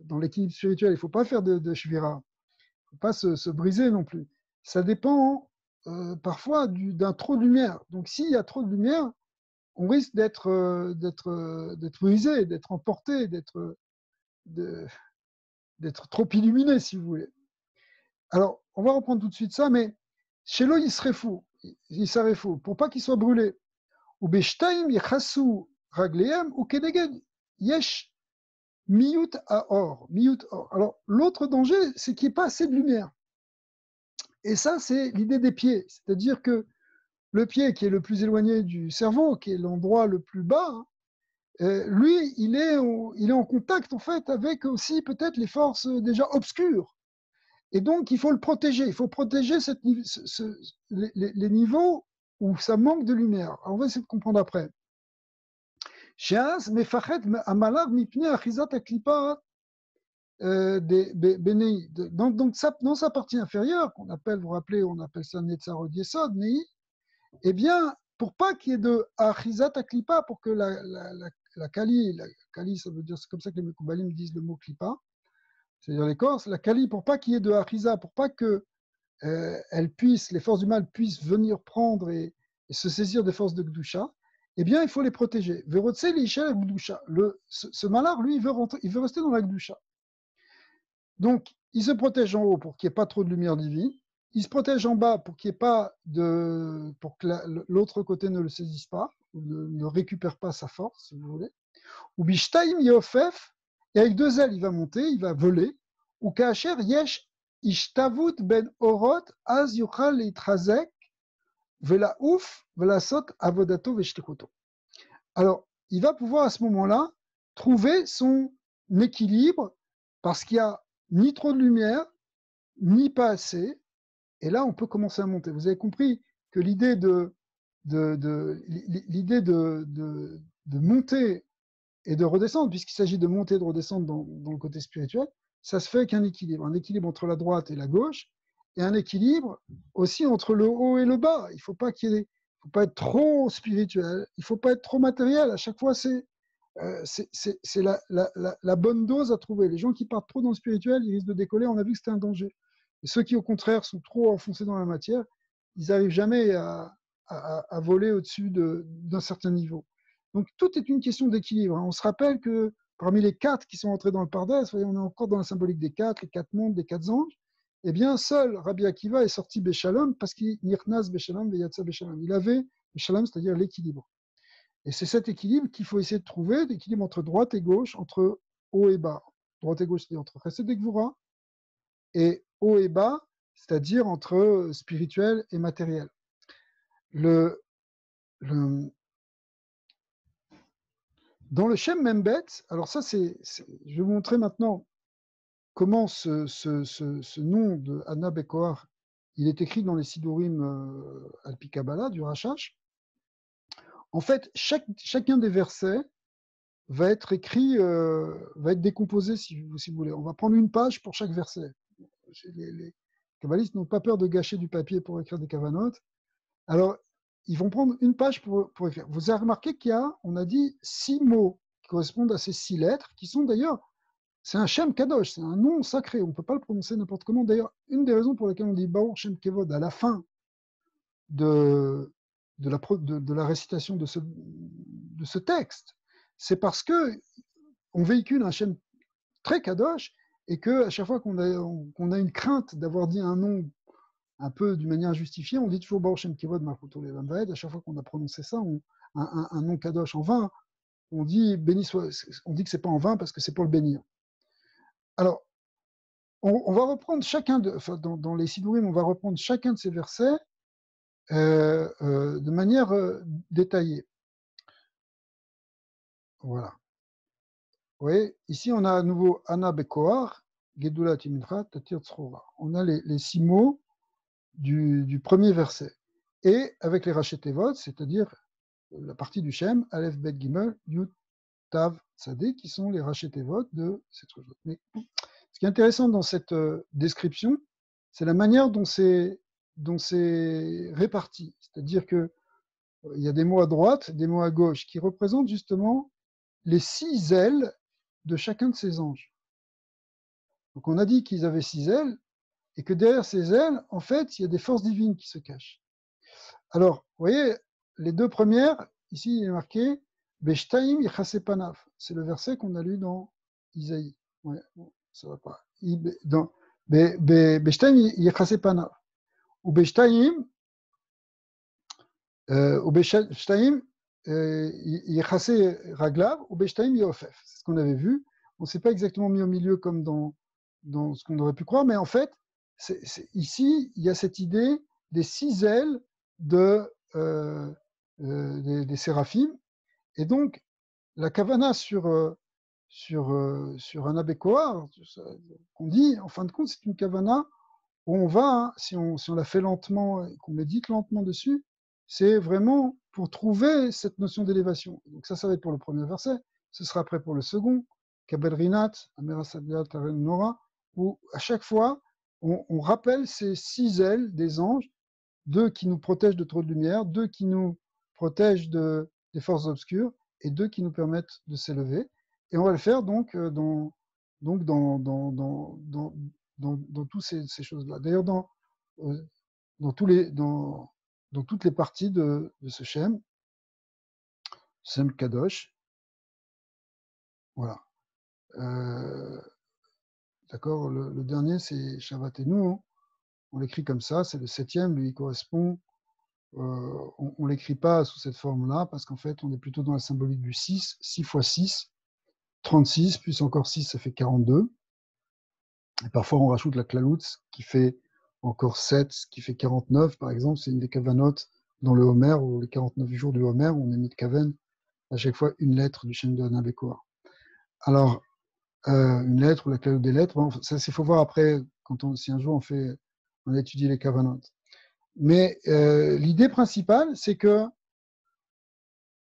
dans l'équilibre spirituel, il ne faut pas faire de Jvira. Il ne faut pas se briser non plus. Ça dépend parfois d'un trop de lumière. Donc s'il y a trop de lumière, on risque d'être usé, d'être emporté, d'être trop illuminé, si vous voulez. Alors, on va reprendre tout de suite ça, mais chez l'eau, il serait fou. Il serait fou. Pour pas qu'il soit brûlé. Ou beshtaim yechasu ragleem ou kedeged yesh miyut aor. Miyut or. Alors, l'autre danger, c'est qu'il n'y ait pas assez de lumière. Et ça, c'est l'idée des pieds. C'est-à-dire que le pied qui est le plus éloigné du cerveau, qui est l'endroit le plus bas, lui, il est en contact, en fait, avec aussi peut-être les forces déjà obscures. Et donc, il faut le protéger. Il faut protéger les niveaux où ça manque de lumière. Alors, on va essayer de comprendre après. Donc, dans sa partie inférieure, qu'on appelle, vous vous rappelez, on appelle ça Netzarod Yesod, Nei, eh bien, pour pas qu'il y ait de Achizat Aklipa, pour que la Kali, ça veut dire, c'est comme ça que les Mekoubalim disent le mot Klipa, c'est-à-dire l'écorce, la Kali, pour pas qu'il y ait de Achiza, pour pas que les forces du mal puissent venir prendre et se saisir des forces de Gdusha, eh bien, il faut les protéger. Verotse l'Ishel Gdusha. Ce malard, lui, il veut rester dans la Gdusha. Donc, il se protège en haut pour qu'il n'y ait pas trop de lumière divine. Il se protège en bas pour qu'il n'y ait pas pour que l'autre côté ne le saisisse pas, ne récupère pas sa force, si vous voulez. Ou Bishtaim Yofef, Et avec deux ailes, il va monter, il va voler. Ou kacher yesh ishtavut ben orot az yuchal leitrazek vela ouf vela sot avodato veshlichuto. Alors, il va pouvoir à ce moment-là trouver son équilibre parce qu'il n'y a ni trop de lumière, ni pas assez. Et là, on peut commencer à monter. Vous avez compris que l'idée l'idée de monter et de redescendre, puisqu'il s'agit de monter et de redescendre dans le côté spirituel, ça se fait avec un équilibre entre la droite et la gauche, et un équilibre aussi entre le haut et le bas. Il ne faut pas faut pas être trop spirituel, il ne faut pas être trop matériel. À chaque fois, c'est la bonne dose à trouver. Les gens qui partent trop dans le spirituel, ils risquent de décoller. On a vu que c'était un danger. Et ceux qui, au contraire, sont trop enfoncés dans la matière, ils n'arrivent jamais à voler au-dessus d'un certain niveau. Donc, tout est une question d'équilibre. On se rappelle que parmi les quatre qui sont entrés dans le Pardès, on est encore dans la symbolique des quatre, les quatre mondes, des quatre anges. Eh bien, seul Rabbi Akiva est sorti Béchalom parce qu'il Nirnas Béchalom, Veyatsa Béchalom. Il avait Béchalom, c'est-à-dire l'équilibre. Et c'est cet équilibre qu'il faut essayer de trouver, l'équilibre entre droite et gauche, entre haut et bas. Droite et gauche, c'est-à-dire entre Chesed et Gvura, et haut et bas, c'est-à-dire entre spirituel et matériel. Dans le Shem Membet, alors ça, je vais vous montrer maintenant comment ce nom de Anna Bekoar, il est écrit dans les Sidurim Alpi Kabbalah du Rashash. En fait, chacun des versets va être écrit, va être décomposé si vous voulez. On va prendre une page pour chaque verset. Les kabbalistes n'ont pas peur de gâcher du papier pour écrire des kavanotes. Alors, ils vont prendre une page pour écrire. Vous avez remarqué on a dit 6 mots qui correspondent à ces 6 lettres, qui sont d'ailleurs, c'est un Shem Kadosh, c'est un nom sacré, on ne peut pas le prononcer n'importe comment. D'ailleurs, une des raisons pour lesquelles on dit Baruch Shem Kevod à la fin de la récitation de ce texte, c'est parce que on véhicule un Shem très Kadosh et qu'à chaque fois qu'on a une crainte d'avoir dit un nom un peu d'une manière justifiée, on dit toujours Baruch Shem Kevod Malchuto Le'olam Vaed. À chaque fois qu'on a prononcé ça, un nom Kadosh en vain, on dit béni soit, on dit que c'est pas en vain parce que c'est pour le bénir. Alors, on va reprendre dans les Sidurim, on va reprendre chacun de ces versets de manière détaillée. Voilà. Vous voyez, ici on a à nouveau Anna Bekoar, Gedula Timincha, Tatir Tzrora. On a les 6 mots du premier verset. Et avec les Rachetevot, c'est-à-dire la partie du Shem, Aleph, Bet, Gimel, Yud, Tav, Tzadé, qui sont les Rachetevot de cette chose. Mais ce qui est intéressant dans cette description, c'est la manière dont c'est réparti. C'est-à-dire qu'il y a des mots à droite, des mots à gauche, qui représentent justement les 6 ailes de chacun de ces anges. Donc on a dit qu'ils avaient 6 ailes, et que derrière ces ailes, en fait, il y a des forces divines qui se cachent. Alors, vous voyez, les deux premières, ici il est marqué Beshtaim Yichase Panav. C'est le verset qu'on a lu dans Isaïe. Ouais, bon, ça va pas. Beshtaim Yichase Panav. Ou Beshtaim Yichase Raglav, ou Beshtaim Yofef. C'est ce qu'on avait vu. On ne s'est pas exactement mis au milieu comme dans ce qu'on aurait pu croire, mais en fait, ici, il y a cette idée des 6 ailes des séraphim. Et donc, la kavana sur un abécoar, qu'on dit, en fin de compte, c'est une kavana où on va, si on la fait lentement, qu'on médite lentement dessus, c'est vraiment pour trouver cette notion d'élévation. Donc ça va être pour le premier verset, ce sera après pour le second, Kabel Rinat, Amera Sadia Taren Nora, où à chaque fois, on rappelle ces 6 ailes des anges, 2 qui nous protègent de trop de lumière, 2 qui nous protègent des forces obscures, et 2 qui nous permettent de s'élever. Et on va le faire donc dans toutes ces choses-là. D'ailleurs, dans toutes les parties de ce Shem Kadosh, voilà. D'accord, le dernier, c'est Shabbatenu. On l'écrit comme ça, c'est le 7e, lui, il correspond. On ne l'écrit pas sous cette forme-là, parce qu'en fait, on est plutôt dans la symbolique du 6, 6 fois 6. 36, plus encore 6, ça fait 42. Et parfois, on rajoute la klaloutz qui fait encore 7, ce qui fait 49, par exemple. C'est une des kavanotes dans le Homer, ou les 49 jours du Homer, où on a mis de kaven à chaque fois une lettre du Shem de Hana Bekor. Alors, une lettre ou la klalout des lettres, bon, ça, il faut voir après, si un jour on étudie les kavanotes. Mais l'idée principale, c'est que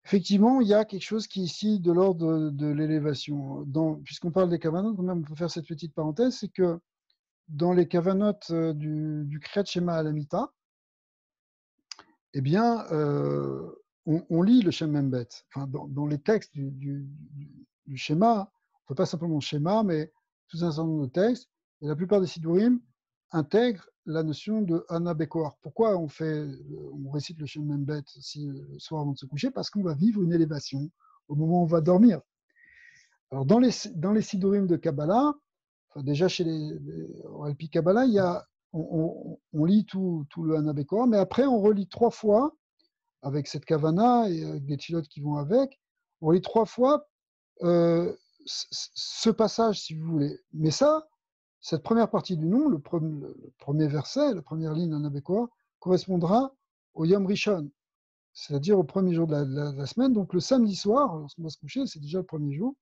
effectivement, il y a quelque chose qui est ici de l'ordre de l'élévation. Puisqu'on parle des kavanotes, quand même, on peut faire cette petite parenthèse, c'est que dans les kavanotes du Kriyat Shema Alamita, eh bien, on lit le Shem Membet. Enfin, dans les textes du schéma, on ne fait pas simplement schéma, mais tout un certain nombre de textes, et la plupart des Sidurim intègrent la notion de Hana Bekor. Pourquoi on récite le Shem Membet le soir avant de se coucher? Parce qu'on va vivre une élévation au moment où on va dormir. Alors, dans les Sidurim de Kabbalah, enfin, déjà chez les Alpi Kabbalah, on lit tout le Hana Bekor, mais après on relit 3 fois avec cette kavana et avec des tchilotes qui vont avec, on relit 3 fois ce passage, si vous voulez. Mais ça, cette première partie du nom, le premier verset, la première ligne en abécois, correspondra au Yom Rishon, c'est-à-dire au premier jour de la semaine. Donc le samedi soir, lorsqu'on va se coucher, c'est déjà le premier jour,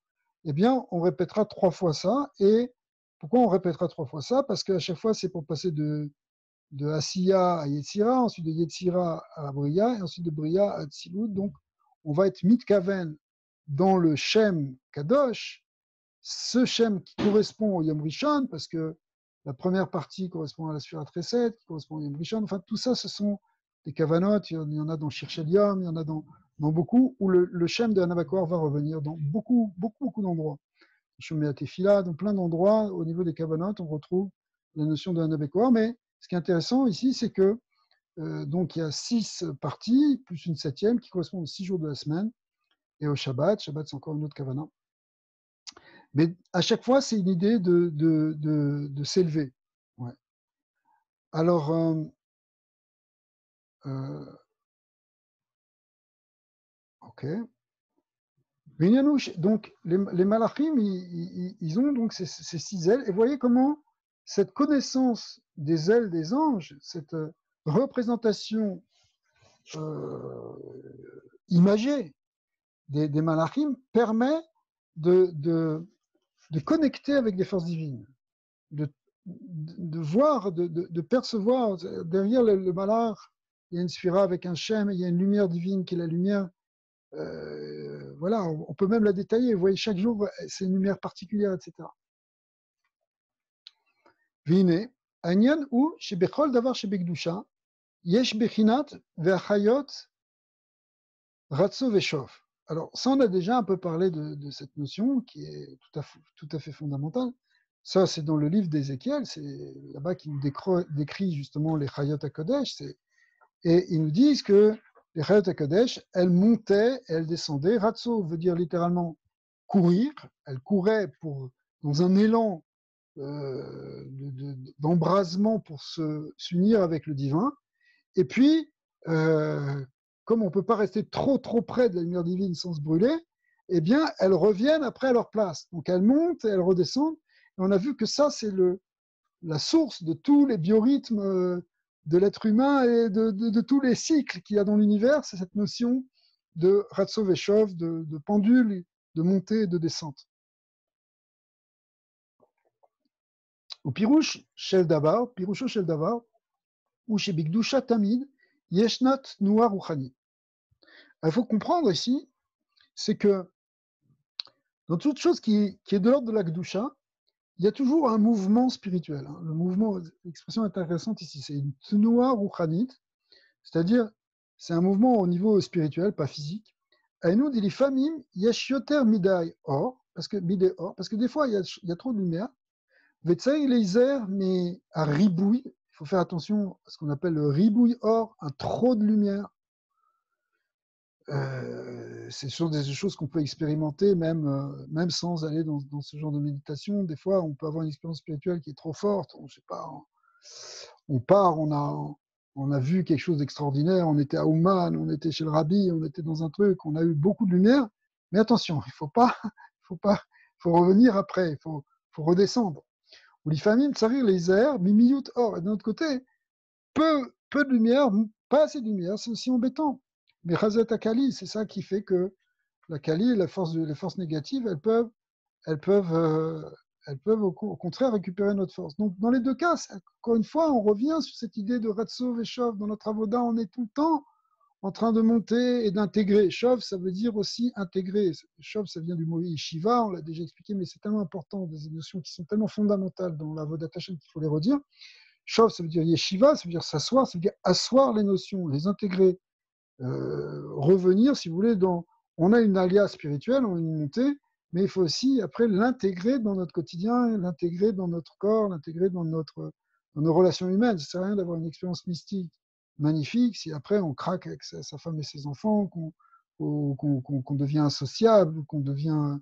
eh bien, on répétera 3 fois ça. Et pourquoi on répétera 3 fois ça? Parce qu'à chaque fois, c'est pour passer de Asiya à Yetzira, ensuite de Yetzira à Bria, et ensuite de Bria à Tzilut. Donc, on va être mitkaven dans le Shem Kadosh, ce Shem qui correspond au Yom Rishon, parce que la première partie correspond à la Sfirat Chesed, qui correspond au Yom Rishon. Enfin, tout ça, ce sont des kavanot. Il y en a dans Shir Shel Yom, il y en a dans beaucoup, où le Shem de Hanabakor va revenir dans beaucoup d'endroits. Shoméa Tefila, dans plein d'endroits, au niveau des kavanot, on retrouve la notion de Hanabekor. Mais ce qui est intéressant ici, c'est que donc il y a 6 parties, plus une 7e, qui correspondent aux 6 jours de la semaine, et au Shabbat. Shabbat, c'est encore une autre kavana. Mais à chaque fois, c'est une idée de s'élever. Ouais. Alors, ok. Donc, les malachim, ils ont donc ces 6 ailes. Et vous voyez comment cette connaissance des ailes des anges, cette représentation imagée des malachim, permet de connecter avec des forces divines, de voir, de percevoir. Derrière le malach, il y a une sphira avec un shem, il y a une lumière divine qui est la lumière. Voilà, on peut même la détailler. Vous voyez, chaque jour, c'est une lumière particulière, etc. Vine, Anyan ou chez Bechol d'avoir chez Bekdusha, Yesh Bechinat ve'achayot Ratso Veshov. Alors, ça, on a déjà un peu parlé de cette notion qui est tout à fait fondamentale. Ça, c'est dans le livre d'Ézéchiel, c'est là-bas qu'il nous décrit justement les Chayot HaKodesh. Et ils nous disent que les Chayot HaKodesh, elles montaient et elles descendaient. Ratso veut dire littéralement courir. Elles couraient dans un élan d'embrasement pour s'unir avec le divin. Et puis, comme on ne peut pas rester trop près de la lumière divine sans se brûler, eh bien, elles reviennent après à leur place. Donc, elles montent et elles redescendent. Et on a vu que ça, c'est la source de tous les biorhythmes de l'être humain et de tous les cycles qu'il y a dans l'univers. C'est cette notion de Ratso Veshov, de pendule, de montée et de descente. Au Pirouche Shel Davar, Piroucho Shel Davar, ou chez Bigdusha Tamid, Yeshnat Noir Rouhani. Il faut comprendre ici, c'est que dans toute chose qui est de l'ordre de la Gdusha, il y a toujours un mouvement spirituel. Le mouvement, l'expression intéressante ici, c'est une Tnoua Rouhanit, c'est-à-dire c'est un mouvement au niveau spirituel, pas physique. Et nous, dit les familles, Yeshioter Midai Or, parce que des fois, il y a trop de lumière. Vetsaï Leiser, mais à ribouille, il faut faire attention à ce qu'on appelle le ribouille or, un trop de lumière. C'est sur des choses qu'on peut expérimenter même sans aller dans ce genre de méditation. Des fois, on peut avoir une expérience spirituelle qui est trop forte. On sait pas, on part, on a vu quelque chose d'extraordinaire. On était à Ouman, on était chez le Rabbi, on était dans un truc, on a eu beaucoup de lumière. Mais attention, il faut pas faut revenir après, faut redescendre. Ou l'ifamim tsarir les airs, mimiyut or. Et d'un autre côté, peu de lumière, pas assez de lumière, c'est aussi embêtant. Mais Chazet Akali, c'est ça qui fait que la Kali, les forces négatives, elles peuvent, euh, elles peuvent au contraire récupérer notre force. Donc, dans les deux cas, encore une fois, on revient sur cette idée de Ratso et Shov. Dans notre avoda, on est tout le temps en train de monter et d'intégrer. Shov, ça veut dire aussi intégrer. Shov, ça vient du mot Yeshiva, on l'a déjà expliqué, mais c'est tellement important, des notions qui sont tellement fondamentales dans l'avoda Hashem qu'il faut les redire. Shov, ça veut dire Yeshiva, ça veut dire s'asseoir, ça veut dire asseoir les notions, les intégrer. Revenir, si vous voulez, on a une alia spirituelle, on a une montée, mais il faut aussi après l'intégrer dans notre quotidien, l'intégrer dans notre corps, l'intégrer dans nos relations humaines. Ça ne sert à rien d'avoir une expérience mystique magnifique si après on craque avec sa femme et ses enfants, qu'on devient insociable, qu'on devient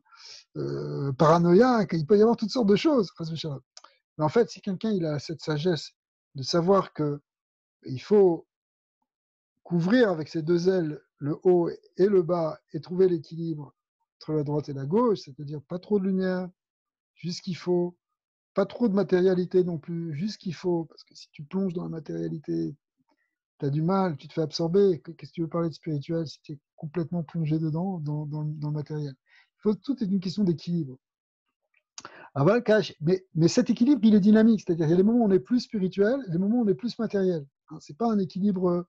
paranoïaque. Il peut y avoir toutes sortes de choses. Mais en fait, si quelqu'un il a cette sagesse de savoir qu'il faut couvrir avec ses deux ailes le haut et le bas et trouver l'équilibre entre la droite et la gauche, c'est-à-dire pas trop de lumière, juste ce qu'il faut, pas trop de matérialité non plus, juste ce qu'il faut, parce que si tu plonges dans la matérialité, tu as du mal, tu te fais absorber. Qu'est-ce que tu veux parler de spirituel si tu es complètement plongé dedans, dans le matériel? Tout est une question d'équilibre. Mais cet équilibre, il est dynamique, c'est-à-dire qu'il y a des moments où on est plus spirituel et des moments où on est plus matériel. Ce n'est pas un équilibre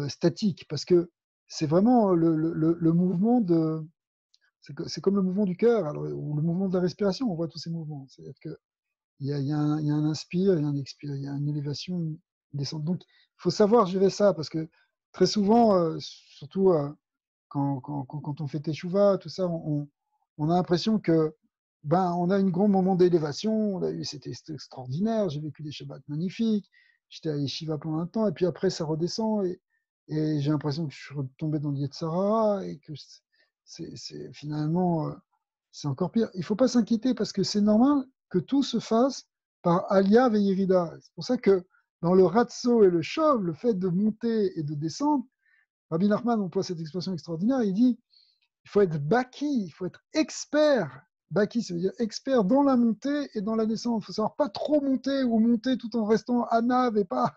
statique, parce que c'est vraiment le mouvement de... C'est comme le mouvement du cœur ou le mouvement de la respiration, on voit tous ces mouvements. C'est-à-dire qu'il y a un inspire, il y a un expire, il y a une élévation, une descente. Donc, il faut savoir gérer ça, parce que très souvent, surtout quand on fait teshuva, tout ça, on a l'impression que on a un grand moment d'élévation, c'était extraordinaire, j'ai vécu des Shabbats magnifiques, j'étais à Yeshiva pendant un temps, et puis après ça redescend, et j'ai l'impression que je suis retombé dans le Yetzara, et que finalement, c'est encore pire. Il ne faut pas s'inquiéter, parce que c'est normal que tout se fasse par Alia Veirida. C'est pour ça que dans le Ratso et le Shov, le fait de monter et de descendre, Rabbi Nachman emploie cette expression extraordinaire, il dit il faut être baki, il faut être expert. Baki, ça veut dire expert dans la montée et dans la descente. Il faut savoir pas trop monter ou monter tout en restant anav et pas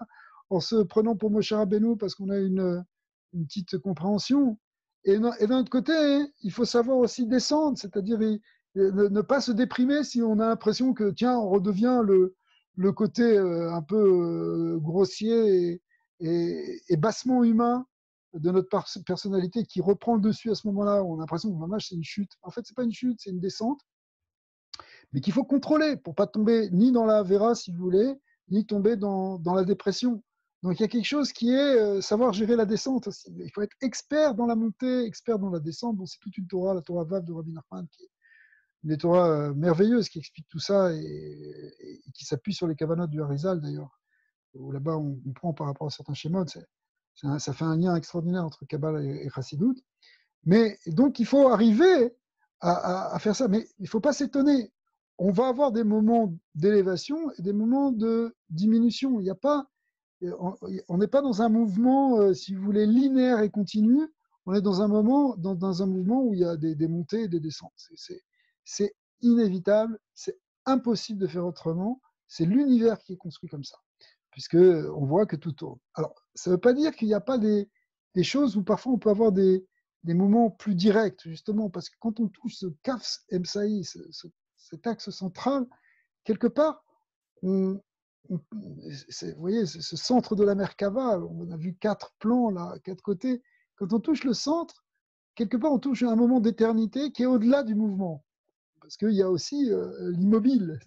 en se prenant pour Moshe Rabbeinu parce qu'on a une petite compréhension. Et d'un autre côté, il faut savoir aussi descendre, c'est-à-dire ne pas se déprimer si on a l'impression que, tiens, on redevient le côté un peu grossier et bassement humain de notre personnalité qui reprend le dessus à ce moment-là, où on a l'impression que c'est une chute. En fait, ce n'est pas une chute, c'est une descente, mais qu'il faut contrôler pour ne pas tomber ni dans la vera, si vous voulez, ni tomber dans la dépression. Donc il y a quelque chose qui est savoir gérer la descente aussi. Il faut être expert dans la montée, expert dans la descente. Bon, c'est toute une Torah, la Torah Vav de Rabbi Nachman, qui est une Torah merveilleuse qui explique tout ça et qui s'appuie sur les Kavanot du Harizal d'ailleurs, où là-bas on comprend par rapport à certains schémas, ça fait un lien extraordinaire entre Kabbalah et Chassidut. Mais donc, il faut arriver à faire ça. Mais il ne faut pas s'étonner. On va avoir des moments d'élévation et des moments de diminution. Il y a pas, on n'est pas dans un mouvement, si vous voulez, linéaire et continu. On est dans un dans un mouvement où il y a des montées et des descentes. C'est inévitable. C'est impossible de faire autrement. C'est l'univers qui est construit comme ça, puisqu'on voit que tout tourne. Alors, ça ne veut pas dire qu'il n'y a pas des choses où parfois on peut avoir des moments plus directs, justement, parce que quand on touche ce Kaf Emsaï, cet axe central, quelque part, vous voyez, ce centre de la Merkava, on a vu 4 plans, là, 4 côtés. Quand on touche le centre, quelque part, on touche à un moment d'éternité qui est au-delà du mouvement. Parce qu'il y a aussi l'immobile.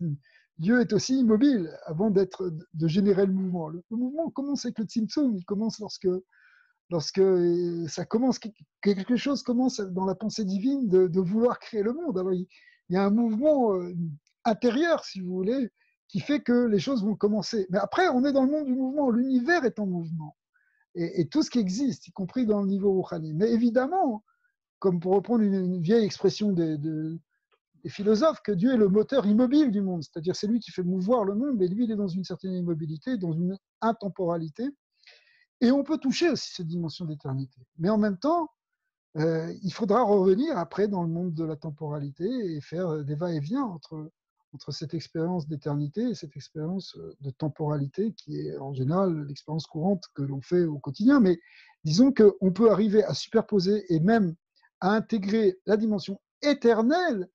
Dieu est aussi immobile avant de générer le mouvement. Le mouvement commence avec le Tzimtzum, il commence lorsque ça commence, quelque chose commence dans la pensée divine de vouloir créer le monde. Alors, il y a un mouvement intérieur, si vous voulez, qui fait que les choses vont commencer. Mais après, on est dans le monde du mouvement, l'univers est en mouvement. Et tout ce qui existe, y compris dans le niveau Rouhani. Mais évidemment, comme pour reprendre une vieille expression des philosophes, que Dieu est le moteur immobile du monde, c'est-à-dire c'est lui qui fait mouvoir le monde, mais lui, il est dans une certaine immobilité, dans une intemporalité. Et on peut toucher aussi cette dimension d'éternité. Mais en même temps, il faudra revenir après dans le monde de la temporalité et faire des va-et-vient entre cette expérience d'éternité et cette expérience de temporalité qui est en général l'expérience courante que l'on fait au quotidien. Mais disons qu'on peut arriver à superposer et même à intégrer la dimension éternelle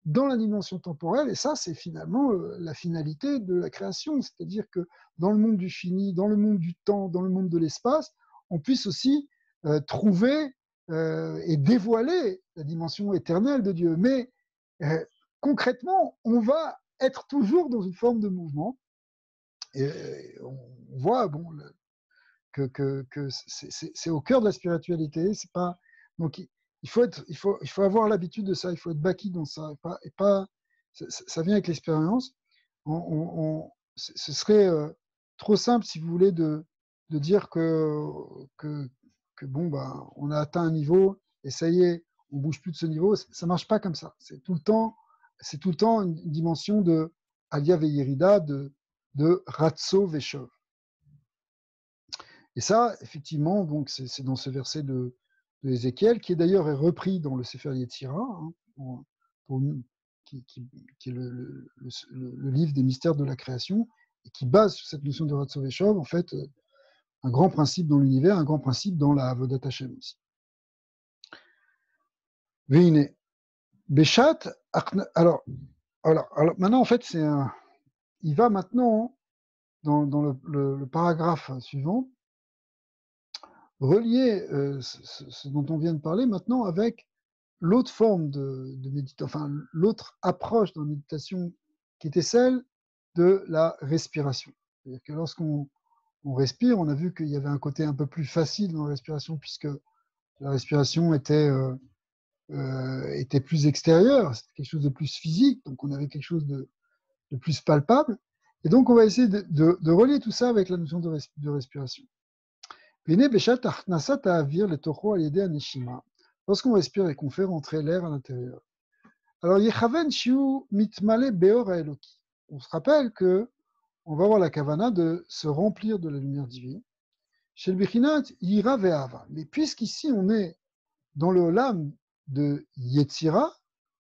dans la dimension temporelle, et ça, c'est finalement la finalité de la création, c'est-à-dire que dans le monde du fini, dans le monde du temps, dans le monde de l'espace, on puisse aussi trouver et dévoiler la dimension éternelle de Dieu. Mais concrètement, on va être toujours dans une forme de mouvement. Et on voit que c'est au cœur de la spiritualité. C'est pas, donc il faut avoir l'habitude de ça, il faut être bâti dans ça. Ça vient avec l'expérience. Ce serait trop simple, si vous voulez, de dire que bon, bah, on a atteint un niveau et ça y est, on bouge plus de ce niveau. Ça ne marche pas comme ça. C'est tout le temps une dimension de Alia Veyerida, de Ratso Veshov. Et ça, effectivement, donc c'est dans ce verset de Ézéchiel, qui d'ailleurs est repris dans le Sefer Yetzira, hein, qui est le livre des mystères de la création, et qui base sur cette notion de Ratso Veshov, en fait, un grand principe dans l'univers, un grand principe dans la Avodat Hashem aussi. Veine, Beshat, alors maintenant, en fait, il va maintenant dans le paragraphe suivant, relier ce dont on vient de parler maintenant avec l'autre forme de méditation, enfin l'autre approche de la méditation qui était celle de la respiration. C'est-à-dire que lorsqu'on respire, on a vu qu'il y avait un côté un peu plus facile dans la respiration puisque la respiration était plus extérieure, c'était quelque chose de plus physique, donc on avait quelque chose de plus palpable. Et donc on va essayer de relier tout ça avec la notion de respiration. Lorsqu'on respire et qu'on fait rentrer l'air à l'intérieur. Alors, on se rappelle que on va avoir la kavana de se remplir de la lumière divine. Chez le Bechinat, Yira Ve'ava. Mais puisqu'ici on est dans le Olam de Yetzira,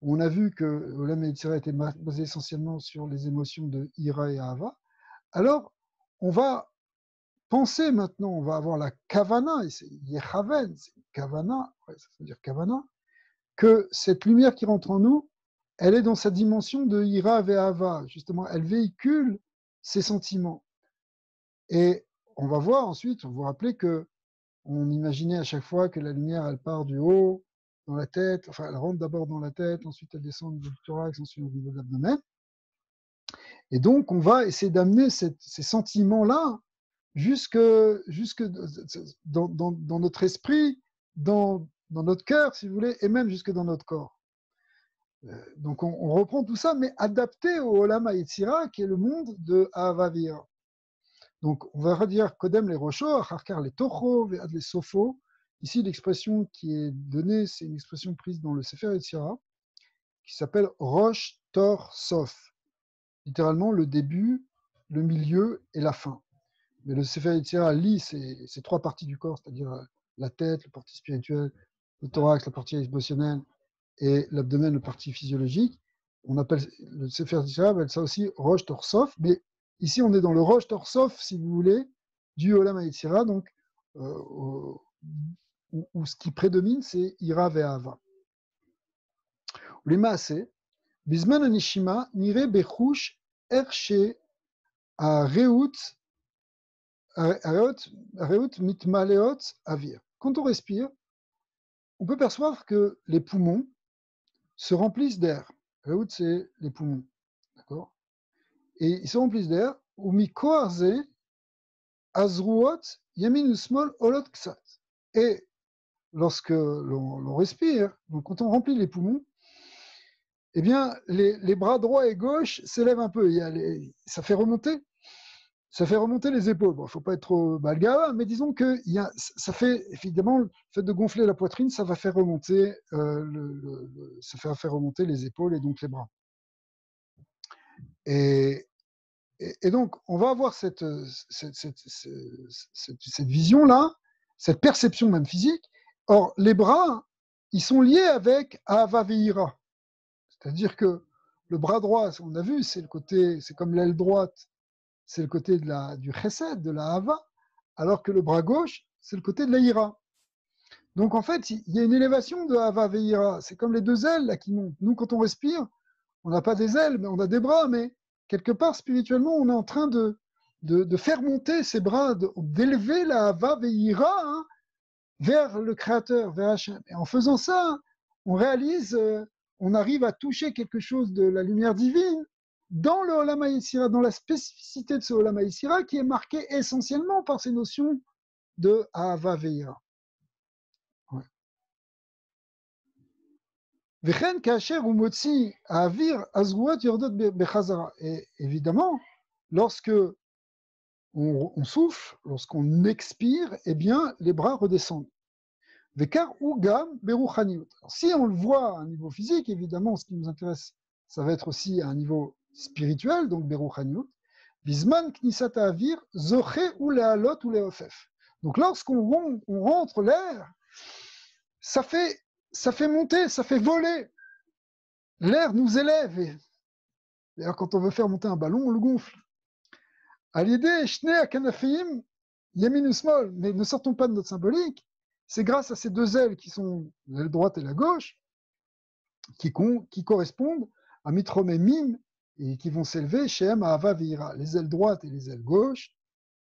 on a vu que l'Olam de Yetzira était basé essentiellement sur les émotions de Ira et Ava, alors on va penser maintenant, on va avoir la kavana, et c'est Yechaven, c'est kavana, ça veut dire kavana, que cette lumière qui rentre en nous, elle est dans sa dimension de ira ve'ava, justement, elle véhicule ses sentiments. Et on va voir ensuite, vous vous rappelez que on imaginait à chaque fois que la lumière, elle part du haut, dans la tête, enfin, elle rentre d'abord dans la tête, ensuite elle descend au niveau du thorax, ensuite au niveau de l'abdomen. Et donc, on va essayer d'amener ces sentiments-là jusque dans notre esprit, dans notre cœur, si vous voulez, et même jusque dans notre corps. Donc on reprend tout ça, mais adapté au Olam HaYetzira, qui est le monde de Ahavavir. Donc on va redire Kodem les Rocho, Acharkar les Tocho, Ve'ad les Sofo. Ici, l'expression qui est donnée, c'est une expression prise dans le Sefer Yetzira, qui s'appelle Rosh, Tor, Sof. Littéralement, le début, le milieu et la fin. Mais le Sefer Yetzira lit ces trois parties du corps, c'est-à-dire la tête, la partie spirituelle, le thorax, la partie émotionnelle, et l'abdomen, la partie physiologique. On appelle le Sefer Yetzira, appelle ça aussi Rosh Torsof, mais ici on est dans le Rosh Torsof, si vous voulez, du Olam HaYetzira, donc où ce qui prédomine, c'est Ira Ve'ava. L'Emaase, Bizman Anishima, Nire Bechush, Erche, Areut, Mitmaleot, Avir. Quand on respire, on peut percevoir que les poumons se remplissent d'air. Reut, c'est les poumons. D'accord ? Et ils se remplissent d'air. Ou mikoarze, azruot, yamin usmol, olot ksat. Et lorsque l'on respire, donc quand on remplit les poumons, eh bien, les bras droit et gauche s'élèvent un peu. Ça fait remonter les épaules. Bon, il ne faut pas être trop balgava, mais disons que ça fait, évidemment, le fait de gonfler la poitrine, ça va faire remonter, remonter les épaules et donc les bras. Et donc, on va avoir cette vision-là, cette perception même physique. Or, les bras, ils sont liés avec Ahava Veira. C'est-à-dire que le bras droit, on a vu, c'est comme l'aile droite, c'est le côté du chesed, de la Ahava, alors que le bras gauche, c'est le côté de la ira. Donc en fait, il y a une élévation de Ahava Veira. C'est comme les deux ailes là qui montent. Nous, quand on respire, on n'a pas des ailes, mais on a des bras, mais quelque part, spirituellement, on est en train de faire monter ces bras, d'élever la Ahava Veira, hein, vers le Créateur, vers Hachem. Et en faisant ça, on réalise, on arrive à toucher quelque chose de la lumière divine dans le Olam HaYetzira, dans la spécificité de ce Olam HaYetzira qui est marqué essentiellement par ces notions de Ahava Veira. Vechen kasher ou motzi avir azruat yordot bechazara. Et évidemment, lorsque on souffle, lorsqu'on expire, eh bien, les bras redescendent. Vekar ou gam beruchaniut. Si on le voit à un niveau physique, évidemment, ce qui nous intéresse, ça va être aussi à un niveau spirituel, donc beruchaniut. Bisman knisat avir zoche ou lealot ou leofef. Donc lorsqu'on rentre l'air, ça fait monter, ça fait voler. L'air nous élève. D'ailleurs, quand on veut faire monter un ballon, on le gonfle. À l'idée, Shne Akanafim, Yamin ou Smol, mais ne sortons pas de notre symbolique. C'est grâce à ces deux ailes qui sont l'aile droite et la gauche, qui correspondent à Mitrom et Mim, et qui vont s'élever chez Ahava Veira. Les ailes droites et les ailes gauches,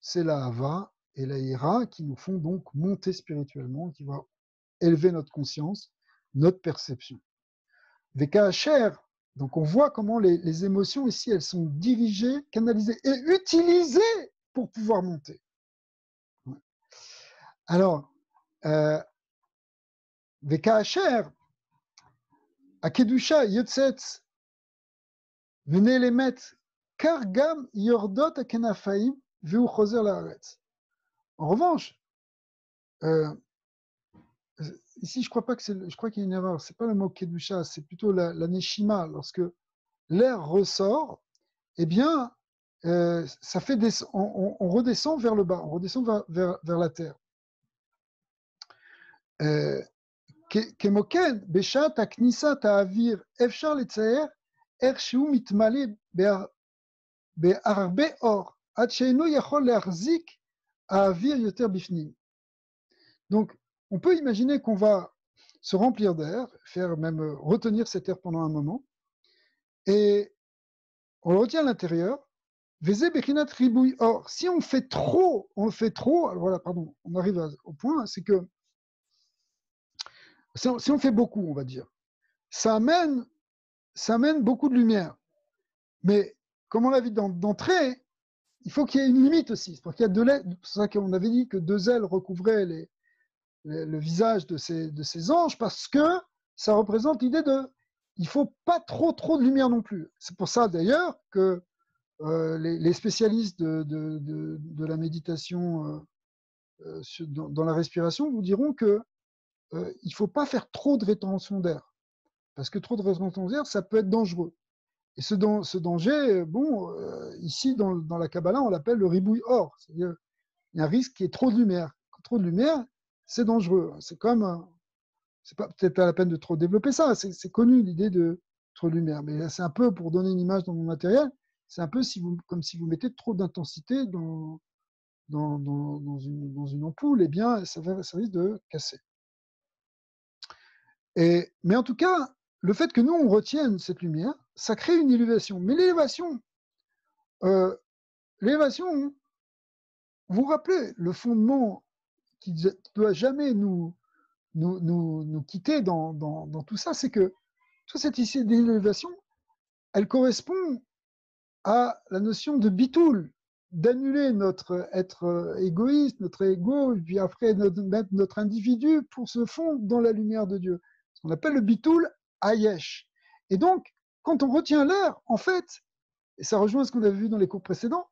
c'est la Hava et la Ira qui nous font donc monter spirituellement, qui va élever notre conscience, notre perception. Vekacher, donc on voit comment les émotions ici, elles sont dirigées, canalisées et utilisées pour pouvoir monter. Alors, Vekacher, Akedusha Yotzetz, venez les mettre, Kargam Yordot Akenafaim, Veu Choser Laaretz. En revanche, ici, je crois qu'il y a une erreur. C'est pas le mot Kedusha, c'est plutôt la Neshima. Lorsque l'air ressort, eh bien, ça fait on redescend vers le bas, on redescend vers la terre. Kemoken, Beshat, Aknisa, Ta'avir, Efshar Letzaer, Ershiu Mitmale Be'arbe Or, Atcheino Yachol Le'arzik, Avir Yoter Bifnim. Donc, on peut imaginer qu'on va se remplir d'air, faire même retenir cet air pendant un moment, et on le retient à l'intérieur. Or, si on le fait trop, alors voilà, pardon, on arrive au point, c'est que si on fait beaucoup, on va dire, ça amène beaucoup de lumière. Mais comme on l'a vu d'entrée, il faut qu'il y ait une limite aussi. C'est pour ça qu'on avait dit que deux ailes recouvraient le visage de ces anges, parce que ça représente l'idée il ne faut pas trop de lumière non plus. C'est pour ça d'ailleurs que les spécialistes de la méditation dans la respiration vous diront que il ne faut pas faire trop de rétention d'air, parce que trop de rétention d'air, ça peut être dangereux. Et ce danger, ici dans la Kabbalah, on l'appelle le ribouille or, c'est-à-dire il y a un risque qu'il y ait trop de lumière. Trop de lumière, c'est dangereux. C'est pas peut-être pas la peine de trop développer ça, c'est connu l'idée de trop de lumière, mais c'est un peu, pour donner une image dans mon matériel, c'est un peu comme si vous mettez trop d'intensité dans une ampoule, eh bien, ça risque de casser. Mais en tout cas, le fait que nous, on retienne cette lumière, ça crée une élévation. Mais l'élévation, vous vous rappelez, le fondement qui ne doit jamais nous quitter dans tout ça, c'est que toute cette idée d'élévation, elle correspond à la notion de bitoul, d'annuler notre être égoïste, notre ego, et puis après mettre notre individu pour se fondre dans la lumière de Dieu. Ce qu'on appelle le bitoul ayesh. Et donc, quand on retient l'air, en fait, et ça rejoint ce qu'on avait vu dans les cours précédents,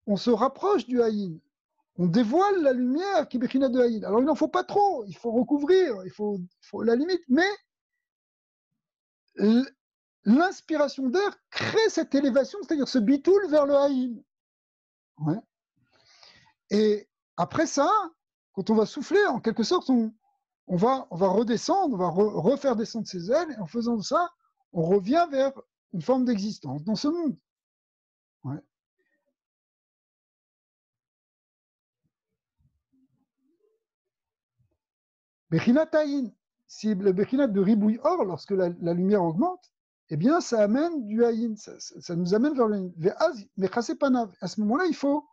on se rapproche du haïn. On dévoile la lumière qui est de haïn. Alors il n'en faut pas trop, il faut recouvrir, il faut la limite, mais l'inspiration d'air crée cette élévation, c'est-à-dire ce bitoul vers le haïn. Ouais. Et après ça, quand on va souffler, en quelque sorte, on va redescendre, on va refaire descendre ses ailes, et en faisant ça, on revient vers une forme d'existence dans ce monde. Ouais. Bechinat Aïn, si le Bechinat de Ribouille Or, lorsque la lumière augmente, eh bien, ça amène du Aïn, ça nous amène vers le mais Panav. À ce moment-là, il faut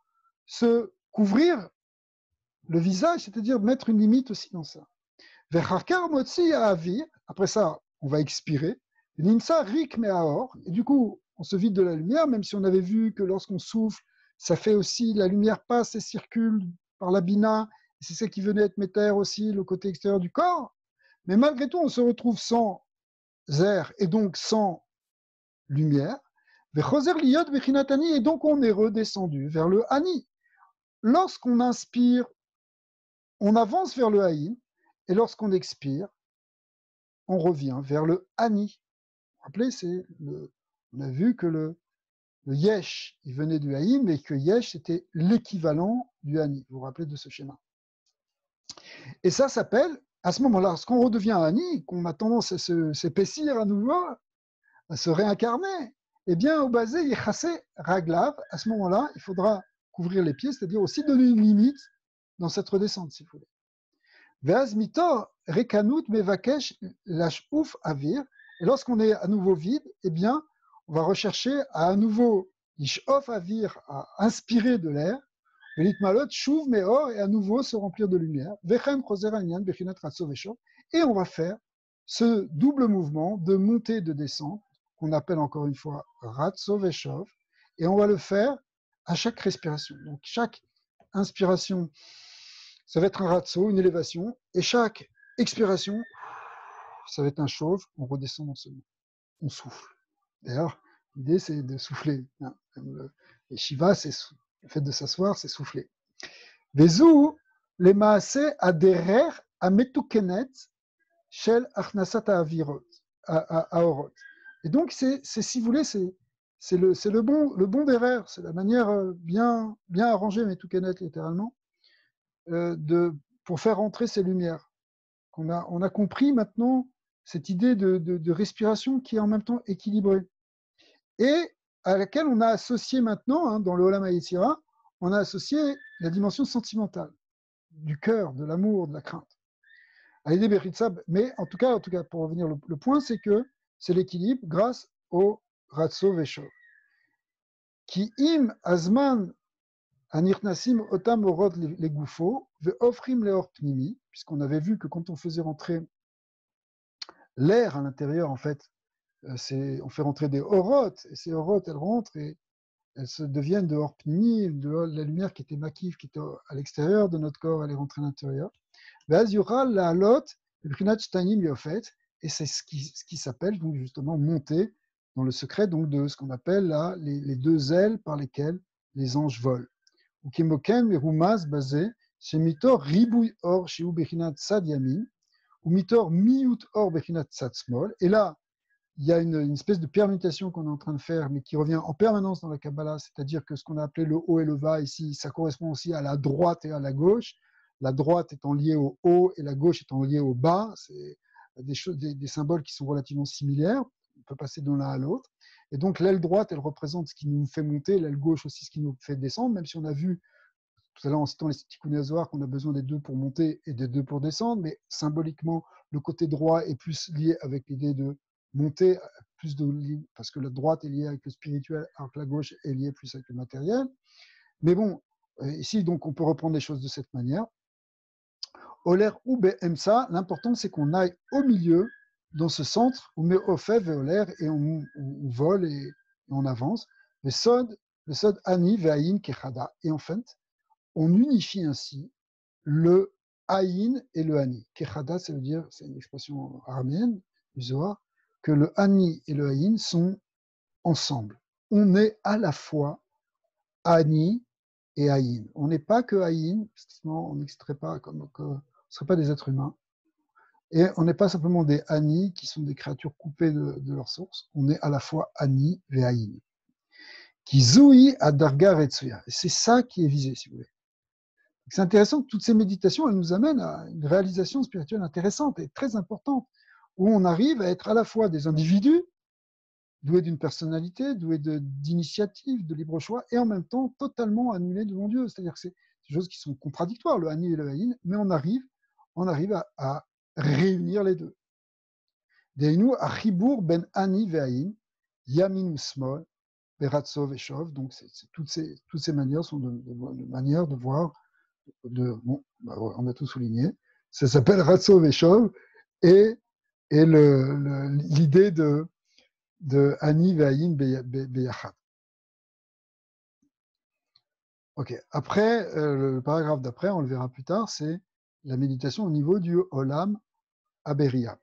se couvrir le visage, c'est-à-dire mettre une limite aussi dans ça. Après ça, on va expirer. Nimsa rik me'aor, et du coup, on se vide de la lumière, même si on avait vu que lorsqu'on souffle, ça fait aussi, la lumière passe et circule par la bina, et c'est ça qui venait être métère aussi, le côté extérieur du corps. Mais malgré tout, on se retrouve sans air et donc sans lumière. Et donc on est redescendu vers le Hani. Lorsqu'on inspire, on avance vers le Haïn, et lorsqu'on expire, on revient vers le Hani. Vous vous rappelez, on a vu que le Yesh, il venait du Haïn, mais que Yesh, c'était l'équivalent du Hani. Vous vous rappelez de ce schéma. Et ça s'appelle, à ce moment-là, lorsqu'on redevient Hani, qu'on a tendance à s'épaissir à nouveau, à se réincarner, eh bien, au basé, Yechasse Raglav, à ce moment-là, il faudra couvrir les pieds, c'est-à-dire aussi donner une limite dans cette redescente, si vous voulez. Veaz mito rekanut mevakesh lash'uf avir. Et lorsqu'on est à nouveau vide, eh bien, on va rechercher à nouveau ish'of avir, à inspirer de l'air, velitmalot shuv meor, et à nouveau se remplir de lumière. Vechen choser anyan bechinat ratso veshov. Et on va faire ce double mouvement de montée et de descente, qu'on appelle encore une fois ratso veshov, et on va le faire à chaque respiration. Donc, chaque inspiration, ça va être un ratso, une élévation, et chaque expiration, ça va être un chauve, on redescend dans ce monde, on souffle. D'ailleurs, l'idée c'est de souffler. Et Shiva, c'est le fait de s'asseoir, c'est souffler. Vezou, les maaseh aderer ametukenet shel achnasat aorot. Et donc, si vous voulez, c'est le bon derrière, c'est la manière bien arrangée, metukenet littéralement, pour faire rentrer ces lumières. On a compris maintenant cette idée de respiration qui est en même temps équilibrée et à laquelle on a associé maintenant, dans le Olam HaYetzira, on a associé la dimension sentimentale, du cœur, de l'amour, de la crainte. Mais en tout cas, pour revenir, le point, c'est que c'est l'équilibre grâce au Ratso Veshov. Ki im azman Anirnasim otam orod les gouffos, ve'ofrim leor pnimi, puisqu'on avait vu que quand on faisait rentrer l'air à l'intérieur, en fait, on fait rentrer des orotes, et ces orotes, elles rentrent et elles se deviennent de or pnimi, de la lumière qui était makiv, qui était à l'extérieur de notre corps, elle est rentrée à l'intérieur. Ve'az yural la halot, b'chinat shtanim yofet, et c'est ce qui s'appelle donc justement monter dans le secret donc de ce qu'on appelle là les deux ailes par lesquelles les anges volent. Ukimoken merumaz basé, chez mitor ribouy or chez ubechinat sad yamin, ou mitor miut or bechinat sad small. Et là, il y a une espèce de permutation qu'on est en train de faire, mais qui revient en permanence dans la Kabbalah, c'est-à-dire que ce qu'on a appelé le haut et le bas ici, ça correspond aussi à la droite et à la gauche. La droite étant liée au haut et la gauche étant liée au bas, c'est des symboles qui sont relativement similaires. On peut passer de l'un à l'autre. Et donc l'aile droite, elle représente ce qui nous fait monter, l'aile gauche aussi ce qui nous fait descendre, même si on a vu tout à l'heure en citant les Tikkun qu'on a besoin des deux pour monter et des deux pour descendre, mais symboliquement, le côté droit est plus lié avec l'idée de monter, parce que la droite est liée avec le spirituel, alors que la gauche est liée plus avec le matériel. Mais bon, ici, donc, on peut reprendre les choses de cette manière. Oler ou Emsa, l'important c'est qu'on aille au milieu, dans ce centre, on met Ofev et Oler, et on vole et on avance. Le Sod Ani Ve'ayin Kechada. Et en fait, on unifie ainsi le Aïn et le Hani. Kechada, ça veut dire, c'est une expression araméenne du Zohar, que le Hani et le Aïn sont ensemble. On est à la fois Hani et Aïn. On n'est pas que Aïn, sinon on n'existerait pas on ne serait pas des êtres humains. Et on n'est pas simplement des Hani qui sont des créatures coupées de leur source. On est à la fois Hani et Aïn. Qui zoui à Darga Retsuya. Et c'est ça qui est visé, si vous voulez. C'est intéressant que toutes ces méditations, elles nous amènent à une réalisation spirituelle intéressante et très importante, où on arrive à être à la fois des individus, doués d'une personnalité, doués d'initiative, de libre choix, et en même temps totalement annulés devant Dieu. C'est-à-dire que c'est des choses qui sont contradictoires, le Hani et le Haïn, mais on arrive à réunir les deux. Deinu achibour ben Hani ve'Haïn, yamin usmol, beratso ve'shov. Donc toutes ces manières sont de manières de voir. Bon, bah ouais, on a tout souligné. Ça s'appelle ratso ve'shov et l'idée de Hani ve'Haïn beyachad. Ok. Après, le paragraphe d'après, on le verra plus tard, c'est la méditation au niveau du Olam Aberia.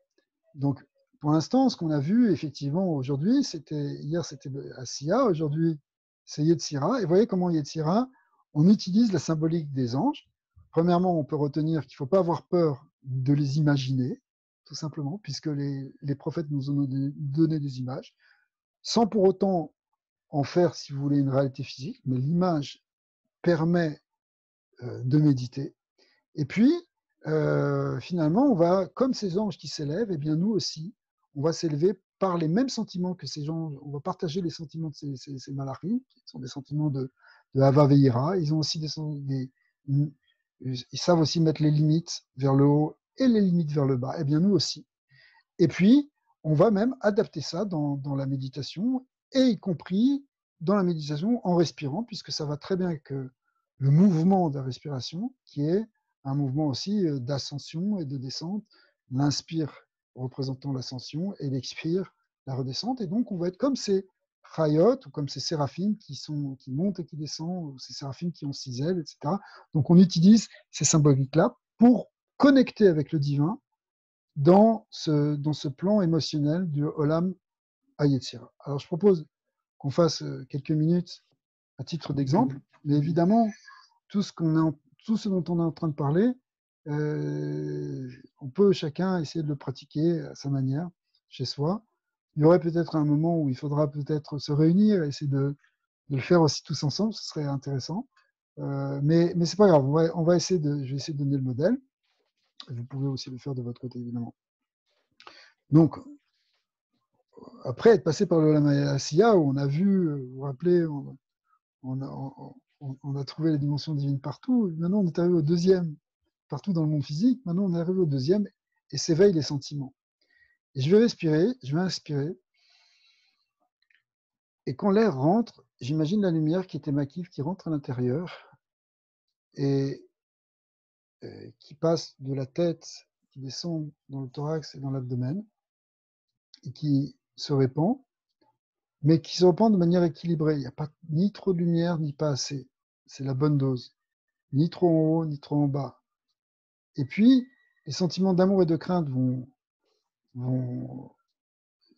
Donc, pour l'instant, ce qu'on a vu effectivement aujourd'hui, hier c'était Asiya, aujourd'hui c'est Yetzira. Et vous voyez comment Yetzira, on utilise la symbolique des anges. Premièrement, on peut retenir qu'il ne faut pas avoir peur de les imaginer, tout simplement, puisque les prophètes nous ont donné des images, sans pour autant en faire, si vous voulez, une réalité physique, mais l'image permet de méditer. Et puis, finalement, on va, comme ces anges qui s'élèvent, et bien nous aussi, on va s'élever par les mêmes sentiments que ces gens, on va partager les sentiments de ces malachim, qui sont des sentiments de Hava Veira. Ils ont aussi ils savent aussi mettre les limites vers le haut et les limites vers le bas. Et bien nous aussi. Et puis, on va même adapter ça dans la méditation, et y compris dans la méditation en respirant, puisque ça va très bien avec le mouvement de la respiration, qui est un mouvement aussi d'ascension et de descente. L'inspire représentant l'ascension et l'expire la redescente. Et donc, on va être comme ces chayot ou comme ces séraphim qui montent et qui descendent, ou ces séraphim qui ont 6 ailes, etc. Donc, on utilise ces symboliques-là pour connecter avec le divin dans ce plan émotionnel du Olam Hayetzira. Alors, je propose qu'on fasse quelques minutes à titre d'exemple, mais évidemment, tout ce dont on est en train de parler, on peut chacun essayer de le pratiquer à sa manière, chez soi. Il y aurait peut-être un moment où il faudra peut-être se réunir et essayer de le faire aussi tous ensemble, ce serait intéressant. Mais c'est pas grave, je vais essayer de donner le modèle. Vous pouvez aussi le faire de votre côté, évidemment. Donc, après être passé par le Lamasiya, où on a vu, vous vous rappelez, on a trouvé les dimensions divines partout. Maintenant, on est arrivé au deuxième, partout dans le monde physique. Maintenant, on est arrivé au deuxième et s'éveillent les sentiments. Et je vais respirer, je vais inspirer. Et quand l'air rentre, j'imagine la lumière qui était maquive qui rentre à l'intérieur et qui passe de la tête, qui descend dans le thorax et dans l'abdomen et qui se répand, mais qui se répand de manière équilibrée. Il n'y a pas ni trop de lumière, ni pas assez. C'est la bonne dose. Ni trop en haut, ni trop en bas. Et puis, les sentiments d'amour et de crainte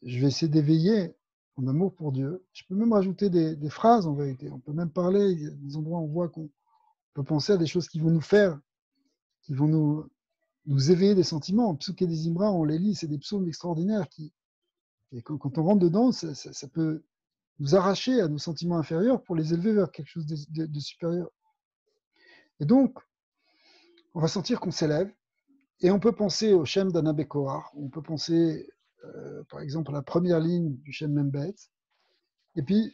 je vais essayer d'éveiller mon amour pour Dieu. Je peux même rajouter des phrases en vérité. On peut même parler. Il y a des endroits où on voit qu'on peut penser à des choses qui vont nous faire, qui vont nous éveiller des sentiments. Psuké des Imra, on les lit, c'est des psaumes extraordinaires et quand on rentre dedans, ça peut nous arracher à nos sentiments inférieurs pour les élever vers quelque chose de supérieur. Et donc, on va sentir qu'on s'élève. Et on peut penser au Shem d'Anna Kohar, on peut penser par exemple à la première ligne du Shem Membet, et puis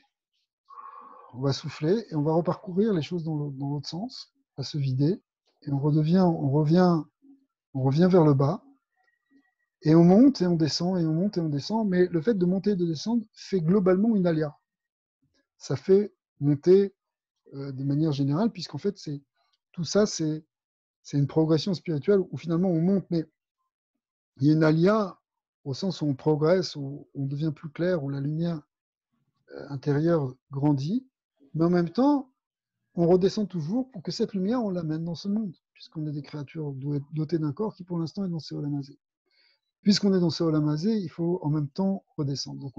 on va souffler et on va reparcourir les choses dans l'autre sens, à se vider, et on revient vers le bas, et on monte et on descend, et on monte et on descend, mais le fait de monter et de descendre fait globalement une alia. Ça fait monter de manière générale, puisqu'en fait, tout ça, c'est une progression spirituelle où finalement on monte, mais il y a une alia au sens où on progresse, où on devient plus clair, où la lumière intérieure grandit, mais en même temps, on redescend toujours pour que cette lumière, on l'amène dans ce monde, puisqu'on est des créatures dotées d'un corps qui pour l'instant est dans ce Olamazé. Puisqu'on est dans ce Olamazé, il faut en même temps redescendre. Donc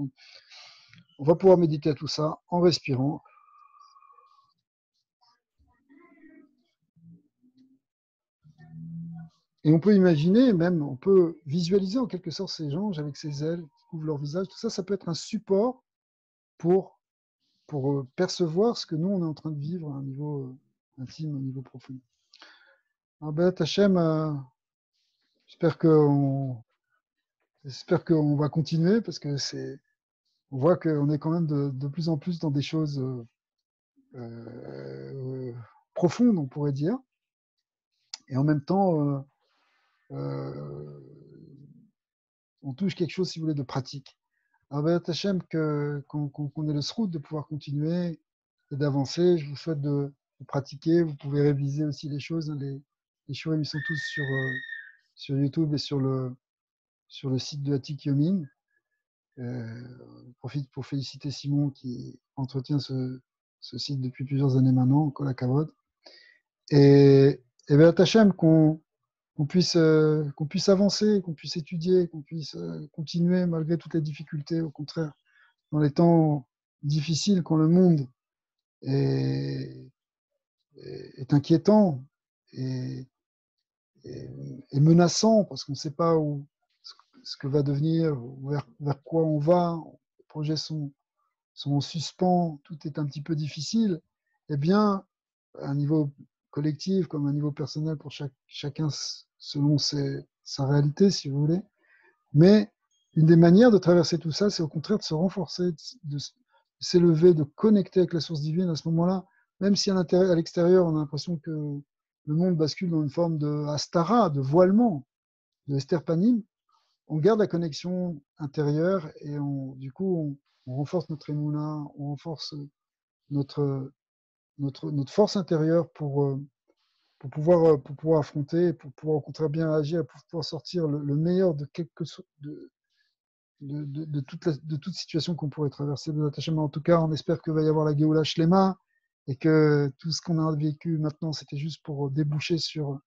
on va pouvoir méditer à tout ça en respirant. Et on peut imaginer, même, on peut visualiser en quelque sorte ces anges avec ces ailes qui couvrent leur visage. Tout ça, ça peut être un support pour percevoir ce que nous, on est en train de vivre à un niveau intime, à un niveau profond. Alors, Béat Hachem, j'espère qu'on j'espère qu'on va continuer parce que on voit qu'on est quand même de plus en plus dans des choses euh, profondes, on pourrait dire, et en même temps, euh, on touche quelque chose, si vous voulez, de pratique. Alors, Béat Hachem, qu'on ait le srout de pouvoir continuer et d'avancer. Je vous souhaite de pratiquer. Vous pouvez réviser aussi les choses, hein. Les shurim, ils sont tous sur YouTube et sur le site de Atik Yomin. Je profite pour féliciter Simon qui entretient ce site depuis plusieurs années maintenant, Kol HaKavod. Et Béat Hachem, qu'on puisse avancer, qu'on puisse étudier, qu'on puisse continuer malgré toutes les difficultés, au contraire, dans les temps difficiles, quand le monde est, est inquiétant et, et, et menaçant, parce qu'on ne sait pas ce que va devenir, vers quoi on va, les projets sont en suspens, tout est un petit peu difficile, eh bien, à un niveau collectif comme à un niveau personnel pour chacun selon sa réalité, si vous voulez. Mais une des manières de traverser tout ça, c'est au contraire de se renforcer, de s'élever, de connecter avec la source divine à ce moment-là, même si à l'extérieur, on a l'impression que le monde bascule dans une forme de astara, de voilement, de esterpanim, on garde la connexion intérieure et du coup, on renforce notre émouna, on renforce notre, notre force intérieure pour pouvoir affronter, pour pouvoir au contraire bien agir, pour pouvoir sortir le meilleur de de toute situation qu'on pourrait traverser de l'attachement. En tout cas, on espère qu'il va y avoir la Géoula Shlema et que tout ce qu'on a vécu maintenant, c'était juste pour déboucher sur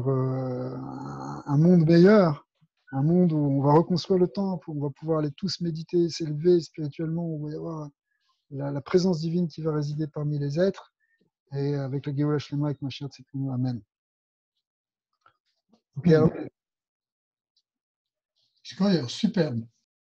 un monde meilleur, un monde où on va reconstruire le temple, où on va pouvoir aller tous méditer, s'élever spirituellement, où il va y avoir la présence divine qui va résider parmi les êtres, et avec la Géoula Shlema, avec Mashiach Tzidkenu. Amen. Ok, alors, Superbe.